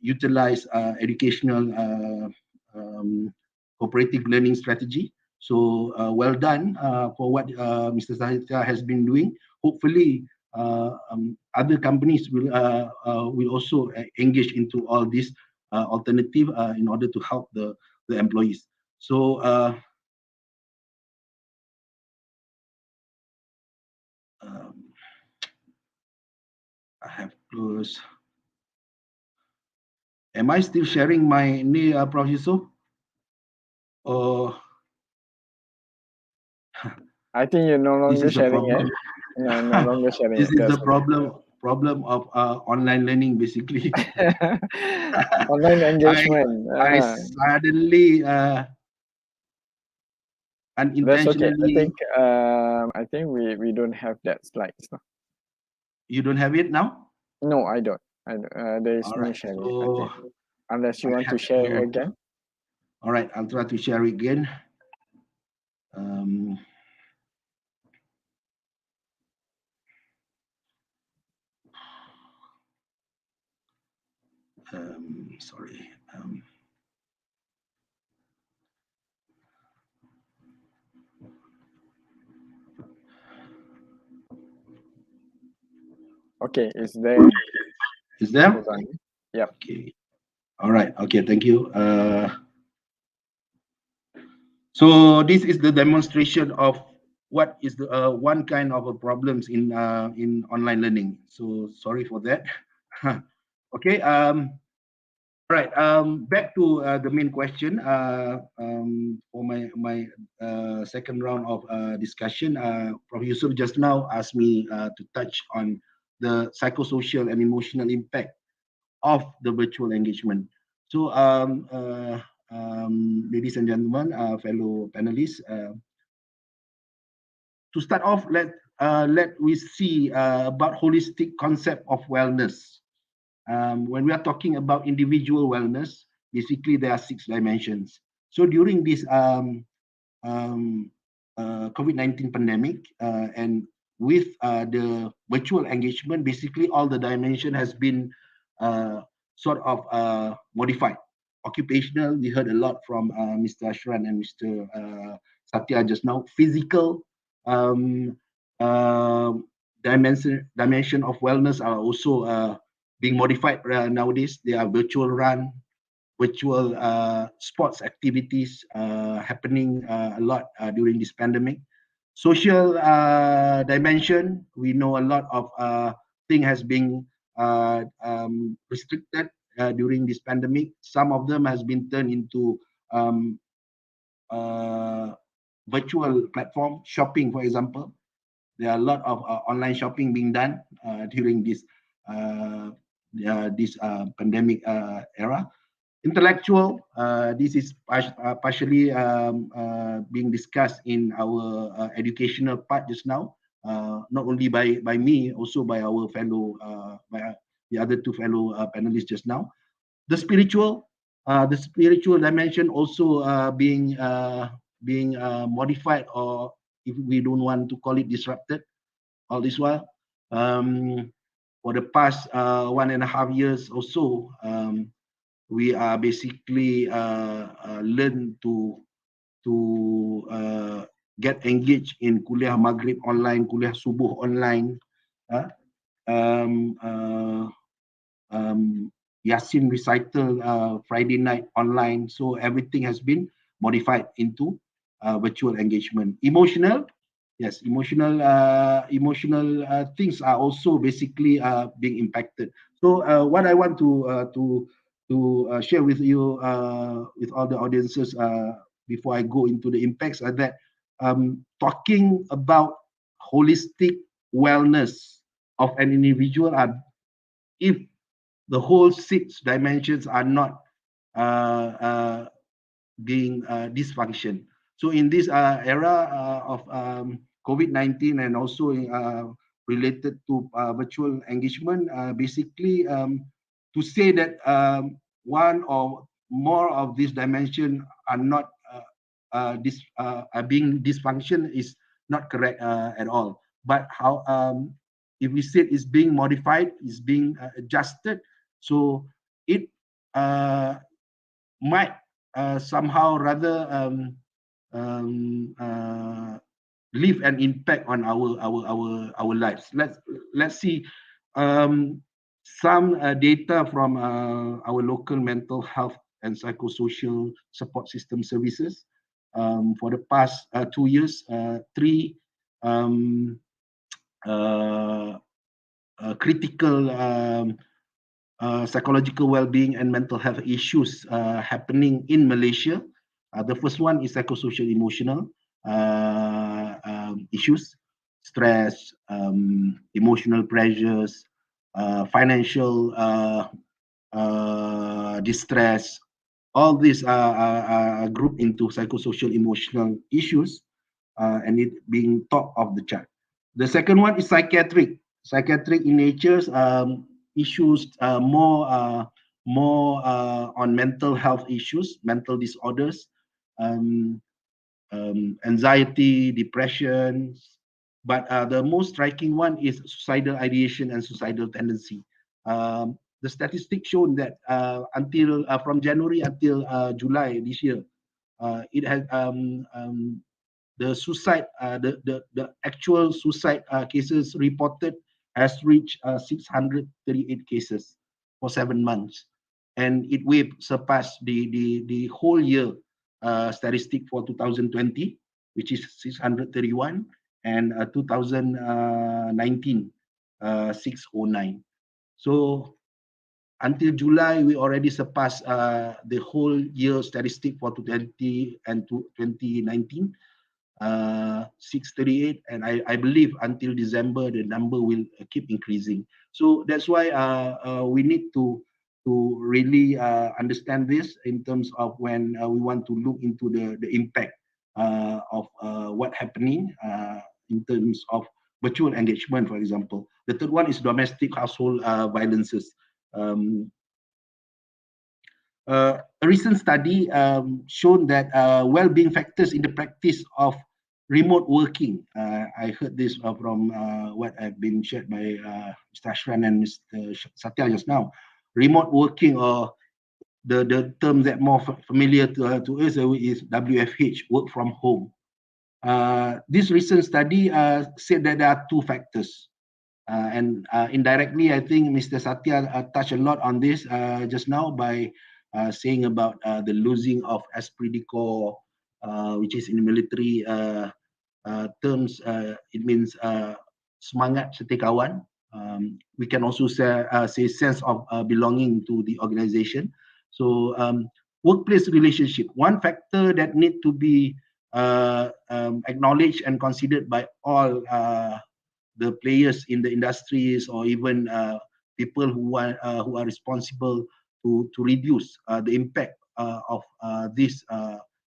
utilized educational cooperative learning strategy. So well done for what Mr. Satya has been doing. Hopefully, other companies will also engage into all this alternative in order to help the employees. So I have closed. Am I still sharing my ni, Prof. Yusoff? Or I think you're no this longer is the sharing it. problem? No, no longer sharing This it. is the That's problem of online learning, basically. online engagement. I suddenly That's okay. unintentionally. I think we don't have that slides. No, You don't have it now? no I don't. There is All no right. sharing. So Okay, unless you I want to have share to. again. All right. I'll try to share it again. Sorry. Okay, it's there. Is there? Hold on. Yep. Okay. All right. Okay. Thank you. So this is the demonstration of what is the one kind of problems in online learning. So sorry for that. Okay. All right. Back to the main question. For my second round of discussion, Prof. Yusoff just now asked me to touch on the psychosocial and emotional impact of the virtual engagement. So, ladies and gentlemen, fellow panelists, to start off, let we see about holistic concept of wellness. When we are talking about individual wellness, basically there are 6 dimensions. So during this COVID-19 pandemic and with the virtual engagement, basically all the dimension has been sort of modified. Occupational, we heard a lot from Mr. Ashran and Mr. Satya just now. Physical dimension of wellness are also being modified nowadays. They are virtual run, virtual sports activities happening a lot during this pandemic. Social dimension, we know a lot of thing has been restricted during this pandemic. Some of them has been turned into virtual platform shopping, for example. There are a lot of online shopping being done during this pandemic era. Intellectual, this is partially being discussed in our educational part just now, not only by me, also by our fellow, by the other 2 fellow panelists just now. The spiritual dimension also being modified, or if we don't want to call it disrupted, all this while. For the past 1.5 years or so, we are basically learn to get engaged in kuliah maghrib online, kuliah subuh online, Yasin recital Friday night online. So everything has been modified into virtual engagement. Emotional, yes, emotional things are also basically being impacted. So what I want to share with you, with all the audiences, before I go into the impacts, are that talking about holistic wellness of an individual, if the whole 6 dimensions are not being dysfunction. So in this era of COVID-19 and also related to virtual engagement, basically to say that one or more of these dimensions are not being dysfunction is not correct at all. But how if we say it's being modified, it's being adjusted, so it might somehow rather leave an impact on our lives. Let's see some data from our local mental health and psychosocial support system services. For the past 2 years, 3 critical psychological well-being and mental health issues happening in Malaysia. The first one is psychosocial emotional issues, stress, emotional pressures, financial distress. All these are grouped into psychosocial emotional issues, and it being top of the chart. The second one is psychiatric in nature's issues, more on mental health issues, mental disorders, anxiety, depression. But the most striking one is suicidal ideation and suicidal tendency. The statistics shown that until from January until July this year, it has the suicide, the actual suicide cases reported has reached 638 cases for 7 months, and it will surpass the whole year statistic for 2020, which is 631, and 2019, 609. So until July, we already surpassed the whole year statistic for 2020 and 2019, 638, and I believe until December the number will keep increasing. So that's why we need to really understand this in terms of when we want to look into the impact of what happening in terms of virtual engagement, for example. The third one is domestic household violences. A recent study shown that well-being factors in the practice of remote working. I heard this from what I've been shared by Mr. Ashran and Mr. Satya just now. Remote working, or the term that more familiar to us is WFH, work from home. This recent study said that there are two factors. And indirectly, I think Mr. Satya touched a lot on this just now by saying about the losing of esprit de corps, which is in military terms, it means semangat setikawan. We can also say sense of belonging to the organization. So workplace relationship, one factor that need to be acknowledged and considered by all the players in the industries, or even people who are responsible to reduce the impact of this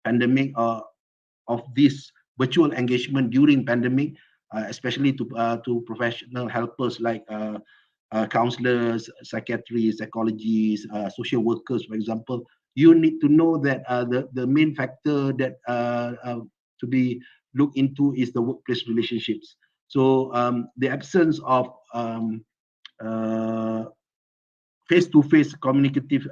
pandemic, of this virtual engagement during pandemic, especially to professional helpers like counselors, psychiatrists, psychologists, social workers, for example. You need to know that the main factor that to be looked into is the workplace relationships. So the absence of face-to-face communicative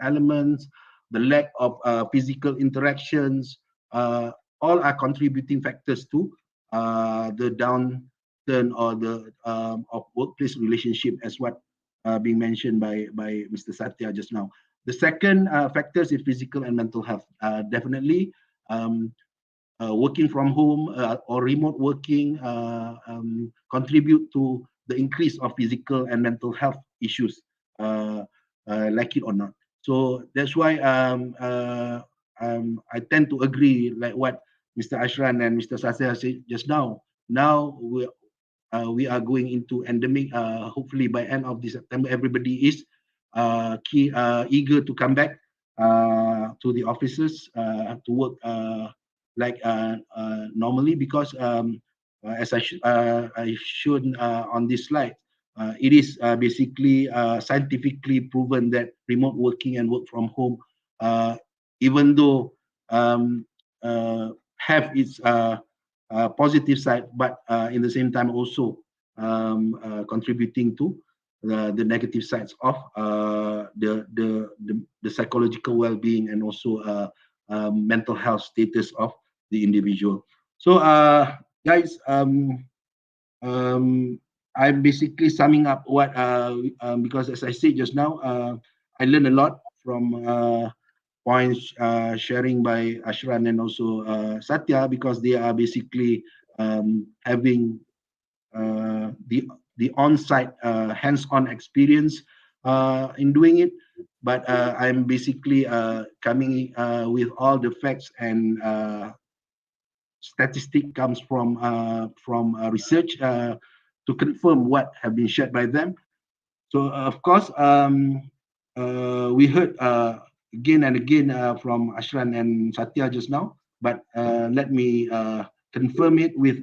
elements, the lack of physical interactions, all are contributing factors to the downturn or the of workplace relationship, as what being mentioned by Mr. Satya just now. The second factors is physical and mental health. Definitely, working from home or remote working contribute to the increase of physical and mental health issues, like it or not. So that's why I tend to agree, like what Mr. Ashran and Mr. Satya said just now. Now we are going into endemic. Hopefully by end of this September, everybody is eager to come back to the offices to work like normally, because as I showed on this slide, it is basically scientifically proven that remote working and work from home, even though have its positive side, but in the same time also contributing to the negative sides of the psychological well-being and also mental health status of the individual. So guys, I'm basically summing up what because as I said just now, I learned a lot from points sharing by Ashran and also Satya, because they are basically having the the on-site hands-on experience in doing it. But I'm basically coming with all the facts and statistic comes from research to confirm what have been shared by them. So of course, we heard again and again from Ashran and Satya just now, but let me confirm it with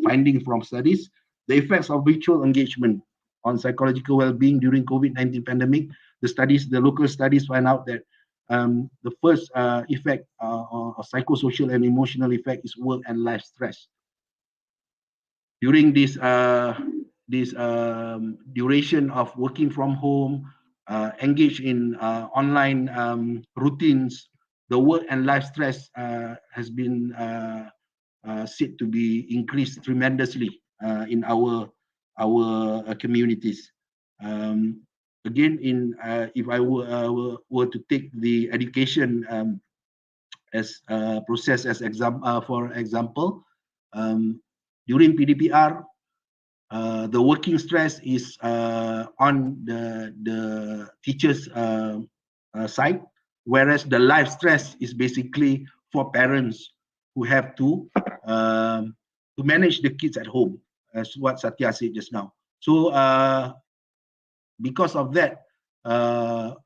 finding from studies. The effects of virtual engagement on psychological well-being during COVID-19 pandemic. The local studies find out that the first effect or psychosocial and emotional effect is work and life stress. During this duration of working from home, engage in online routines, the work and life stress has been said to be increased tremendously in our communities. Again, if I were to take the education as process as for example, during PDPR, the working stress is on the teachers' side, whereas the life stress is basically for parents who have to manage the kids at home, as what Satya said just now. So because of that, while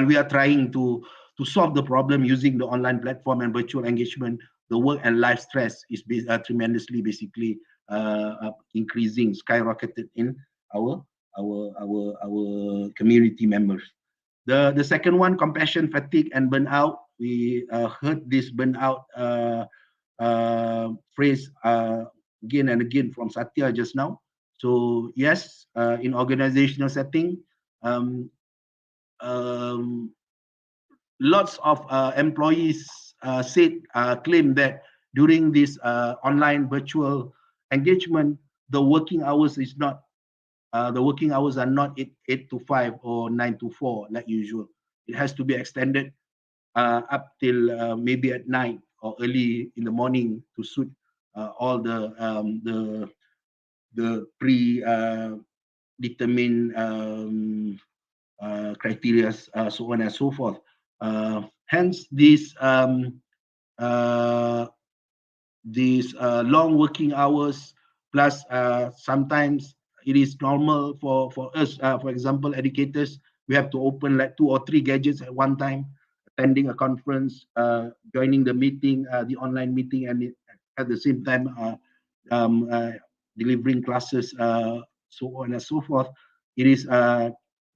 we are trying to solve the problem using the online platform and virtual engagement, the work and life stress is tremendously basically increasing, skyrocketed in our community members. The second one, compassion fatigue and burnout. We heard this burnout phrase again and again from Satya just now. So yes, in organizational setting, lots of employees claim that during this online virtual engagement, the working hours is not the working hours are not 8 to 5 or 9 to 4 like usual. It has to be extended up till maybe at night or early in the morning to suit all the pre-determined criteria, so on and so forth. Hence, these long working hours, plus sometimes it is normal for us, for example, educators, we have to open like 2 or 3 gadgets at one time, attending a conference, joining the meeting, the online meeting, and at the same time delivering classes, so on and so forth. It is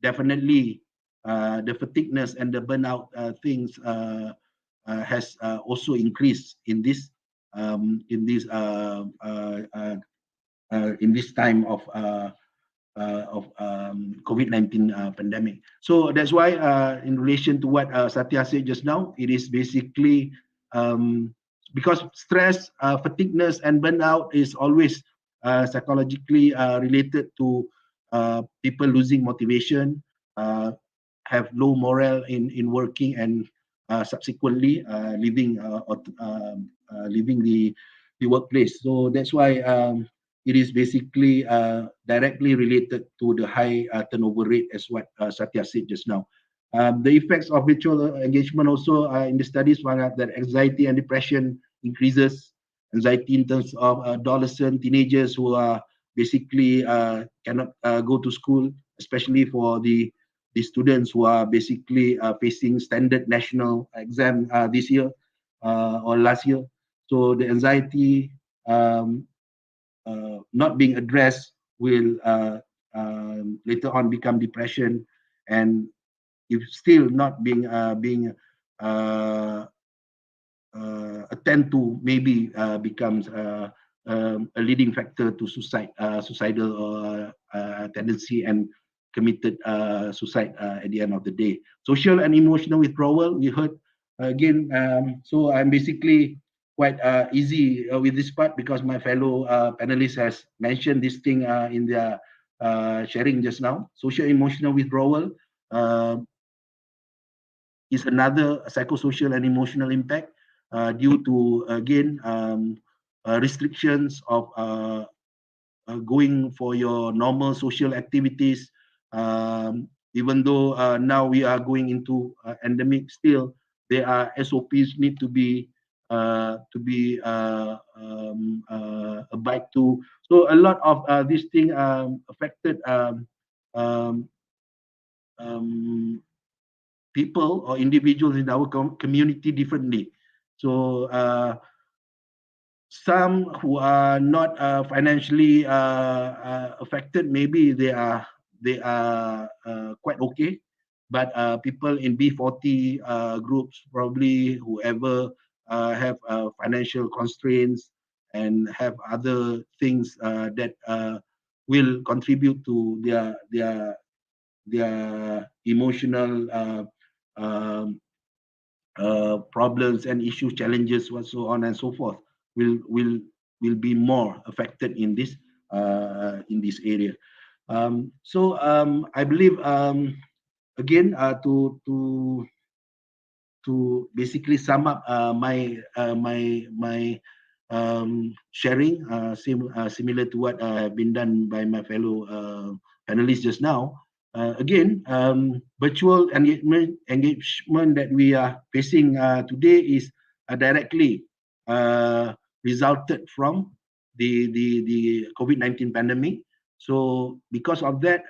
definitely the fatigueness and the burnout things has also increased in this time of COVID-19 pandemic. So that's why, in relation to what Satya said just now, it is basically because stress, fatigueness, and burnout is always psychologically related to people losing motivation, have low morale in working, and subsequently leaving the workplace. So that's why it is basically directly related to the high turnover rate, as what Satya said just now. The effects of virtual engagement also in the studies found out that anxiety and depression increases. Anxiety in terms of adolescent teenagers who are basically cannot go to school, especially for the students who are basically facing standard national exam this year or last year. So the anxiety not being addressed will later on become depression, and if still not being attend to, maybe becomes a leading factor to suicidal tendency, and committed suicide at the end of the day. Social and emotional withdrawal, we heard again. So I'm basically quite easy with this part, because my fellow panelists has mentioned this thing in their sharing just now. Social emotional withdrawal is another psychosocial and emotional impact due to, again, restrictions of going for your normal social activities. Even though now we are going into endemic, still there are SOPs need to be abide to. So a lot of this thing affected um, people or individuals in our community differently. So some who are not financially affected, maybe they are quite okay, but people in B40 groups, probably whoever have financial constraints and have other things that will contribute to their emotional problems and issues, challenges, what so on and so forth, will be more affected in this area. I believe again to basically sum up my sharing, similar to what have been done by my fellow panelists just now. Again, virtual engagement that we are facing today is directly resulted from the COVID-19 pandemic. So because of that,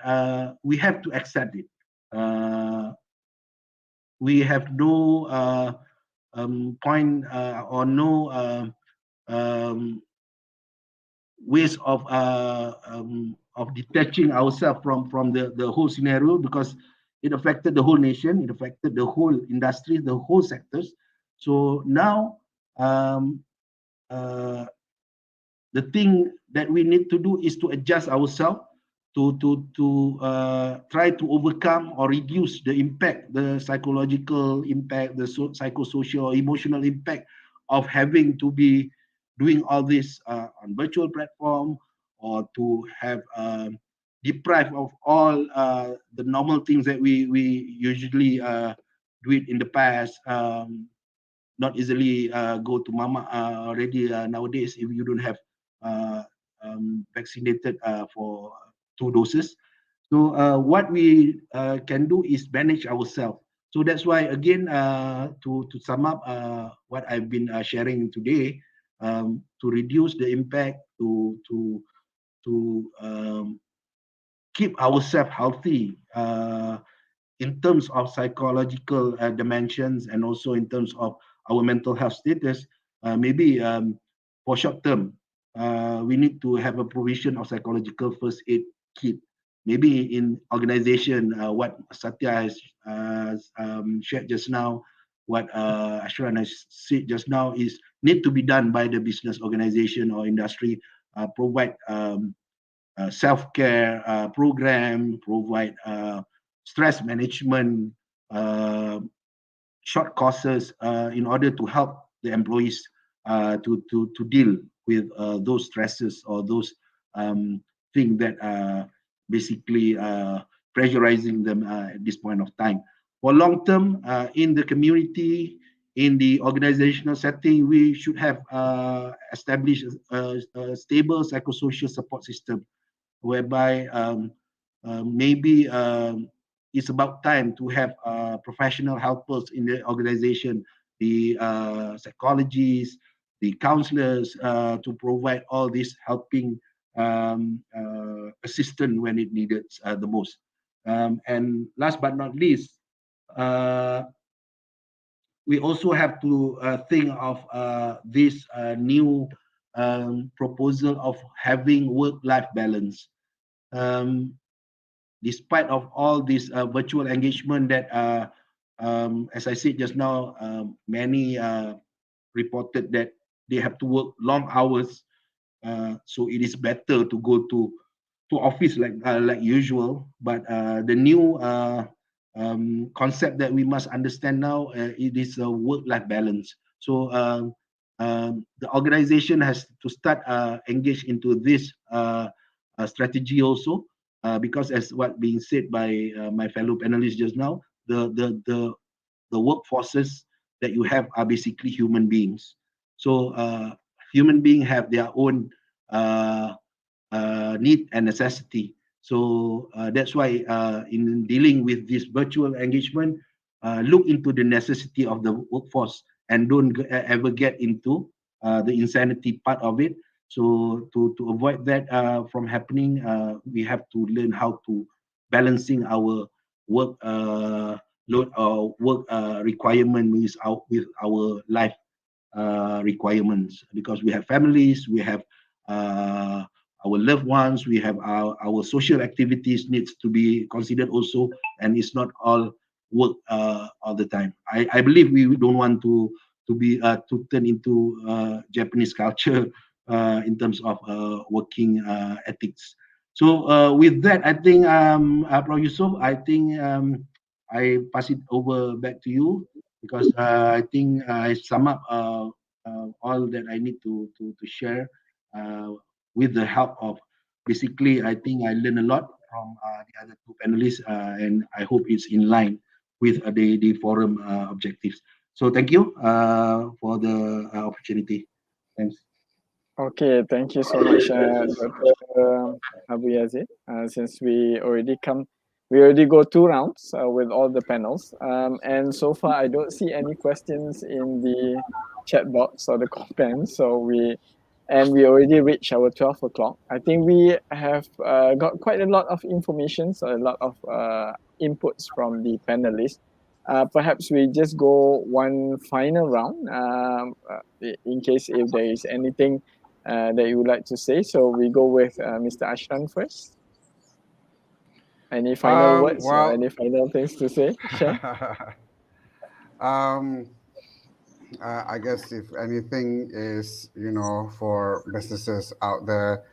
we have to accept it. We have no point or no ways of detaching ourselves from the whole scenario, because it affected the whole nation, it affected the whole industry, the whole sectors. So now the thing that we need to do is to adjust ourselves to try to overcome or reduce the impact, the psychological impact, the psychosocial, emotional impact of having to be doing all this on virtual platform, or to have deprived of all the normal things that we usually do it in the past. Not easily go to mama already nowadays if you don't have vaccinated for 2 doses. So what we can do is manage ourselves. So that's why, again, to sum up what I've been sharing today, to reduce the impact, to keep ourselves healthy in terms of psychological dimensions, and also in terms of our mental health status. Maybe for short term, we need to have a provision of psychological first aid kit. Maybe in organization, what Satya has shared just now, what Ashran has said just now, is need to be done by the business organization or industry. Provide self-care program, provide stress management, short courses in order to help the employees to deal with those stresses or those things that are basically pressurizing them at this point of time. For long term, in the community, in the organizational setting, we should have established a stable psychosocial support system, whereby maybe it's about time to have professional helpers in the organization, the psychologists, the counselors, to provide all this helping assistance when it needed the most. And last but not least, we also have to think of this new proposal of having work-life balance. Despite of all this virtual engagement that, as I said just now, many reported that they have to work long hours, so it is better to go to office like usual. But the new concept that we must understand now, it is a work-life balance. So the organization has to start engage into this strategy also, because as what being said by my fellow panelists just now, the workforces that you have are basically human beings. So human beings have their own need and necessity. So that's why in dealing with this virtual engagement, look into the necessity of the workforce and don't ever get into the insanity part of it. So to avoid that from happening, we have to learn how to balancing our work load or work requirement with our life requirements, because we have families, we have our loved ones, we have our social activities needs to be considered also, and it's not all work all the time. I believe we don't want to be to turn into Japanese culture in terms of working ethics. So with that, I think Prof. Yusoff, I think I pass it over back to you, because I think I sum up all that I need to share with the help of, basically, I think I learned a lot from the other two panelists, and I hope it's in line with the forum objectives. So thank you for the opportunity. Thanks. Okay, thank you so much, Dr. Abu Yazid. Since we already go 2 rounds with all the panels, and so far I don't see any questions in the chat box or the comments. So we already reached our 12 o'clock. I think we have got quite a lot of information, so a lot of inputs from the panelists. Perhaps we just go one final round in case if there is anything that you would like to say. So we go with Mr. Ashran first. Any final words or any final things to say? Share? I guess if anything is, for businesses out there,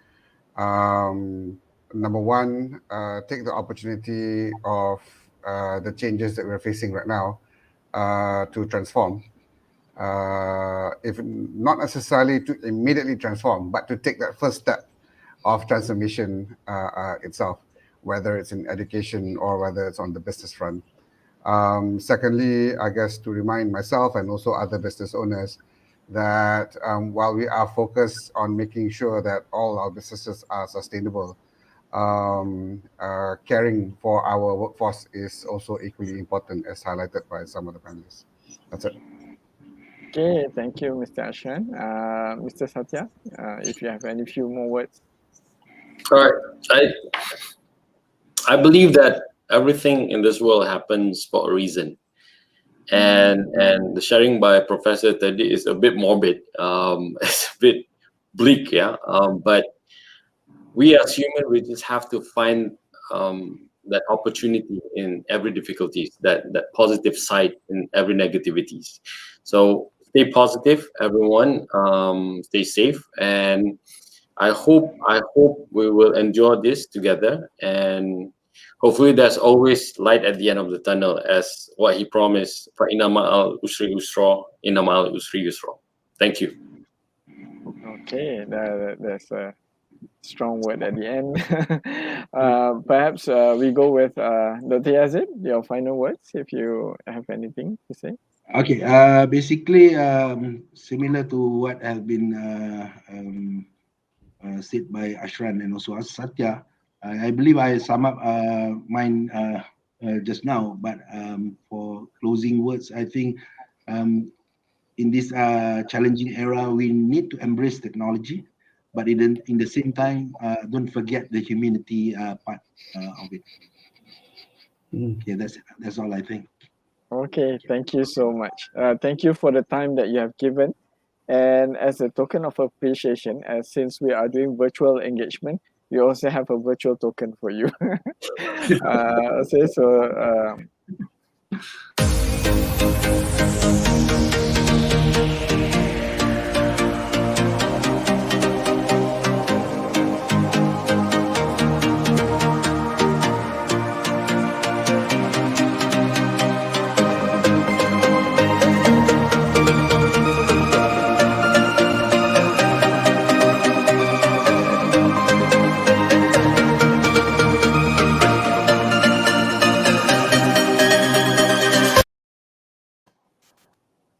number one, take the opportunity of the changes that we're facing right now to transform. If not necessarily to immediately transform, but to take that first step of transformation itself, whether it's in education or whether it's on the business front. Secondly, I guess to remind myself and also other business owners that while we are focused on making sure that all our businesses are sustainable, caring for our workforce is also equally important, as highlighted by some of the panelists. That's it. Okay, thank you, Mr. Ashran. Mr. Satya, if you have any few more words. All right. I believe that everything in this world happens for a reason, and the sharing by Professor Teddy is a bit morbid. It's a bit bleak, yeah. But we as humans, we just have to find that opportunity in every difficulties, that positive side in every negativities. So stay positive, everyone. Stay safe, and I hope we will enjoy this together, and hopefully there's always light at the end of the tunnel, as what he promised. فَإِنَّ مَعَ الْعُسْرِ يُسْرًا إِنَّ مَعَ الْعُسْرِ يُسْرًا. Thank you. Okay, that's a strong word at the end. Perhaps we go with Dr. Yazid, your final words, if you have anything to say. Okay, basically similar to what has been said by Ashran and also Satya. I believe I sum up mine just now, but for closing words, I think in this challenging era, we need to embrace technology, but in the same time, don't forget the humanity part of it. Okay, that's all I think. Okay, thank you so much. Thank you for the time that you have given. And as a token of appreciation, since we are doing virtual engagement, we also have a virtual token for you.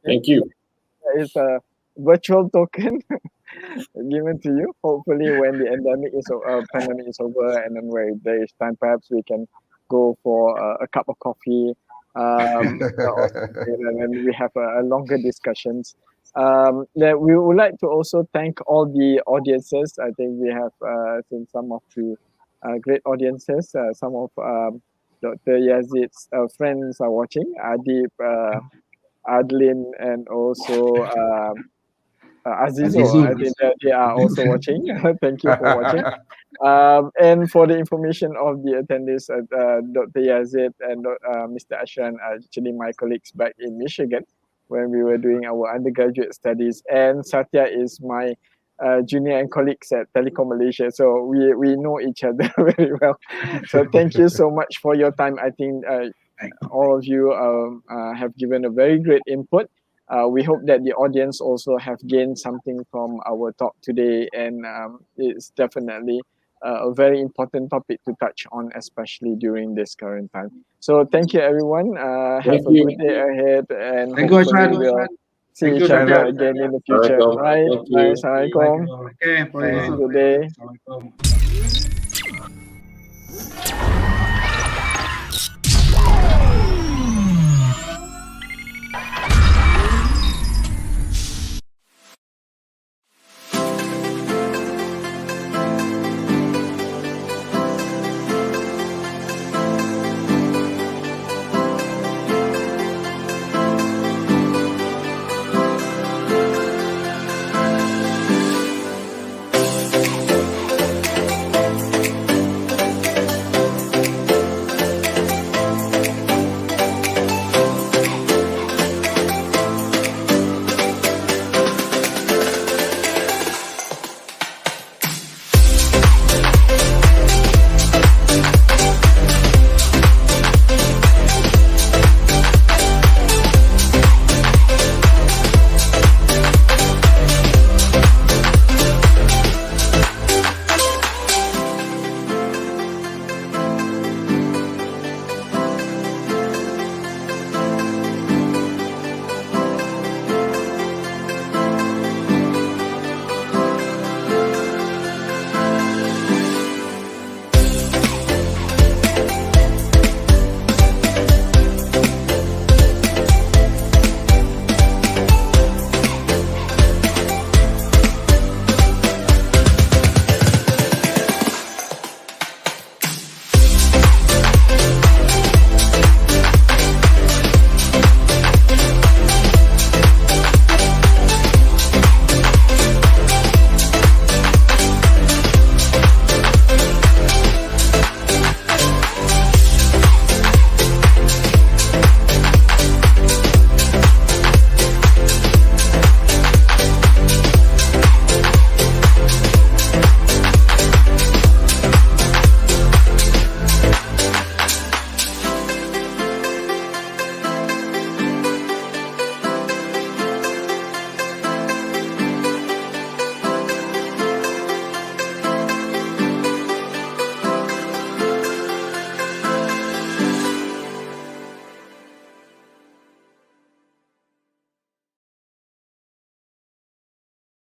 Thank you. It's a virtual token given to you. Hopefully, when the pandemic is over, and then where there is time, perhaps we can go for a cup of coffee, or something, and then we have a longer discussions. That we would like to also thank all the audiences. I think we have seen some of the great audiences. Some of Dr. Yazid's friends are watching. Adib, Adlin, and also Azizo. I think that they are also watching. Thank you for watching. And for the information of the attendees, Dr. Yazid and Mr. Ashran are actually my colleagues back in Michigan when we were doing our undergraduate studies. And Satya is my junior and colleagues at Telecom Malaysia. So we know each other very well. So thank you so much for your time. I think all of you have given a very great input. We hope that the audience also have gained something from our talk today, and it's definitely a very important topic to touch on, especially during this current time. So thank you, everyone. Have a good day ahead, and Thank you, hopefully Ashran. we'll see Thank each you, other Satya. again in the future. Assalamualaikum. Right? Thank you. Bye. Assalamualaikum. Okay, for Have a you. good day. Assalamualaikum.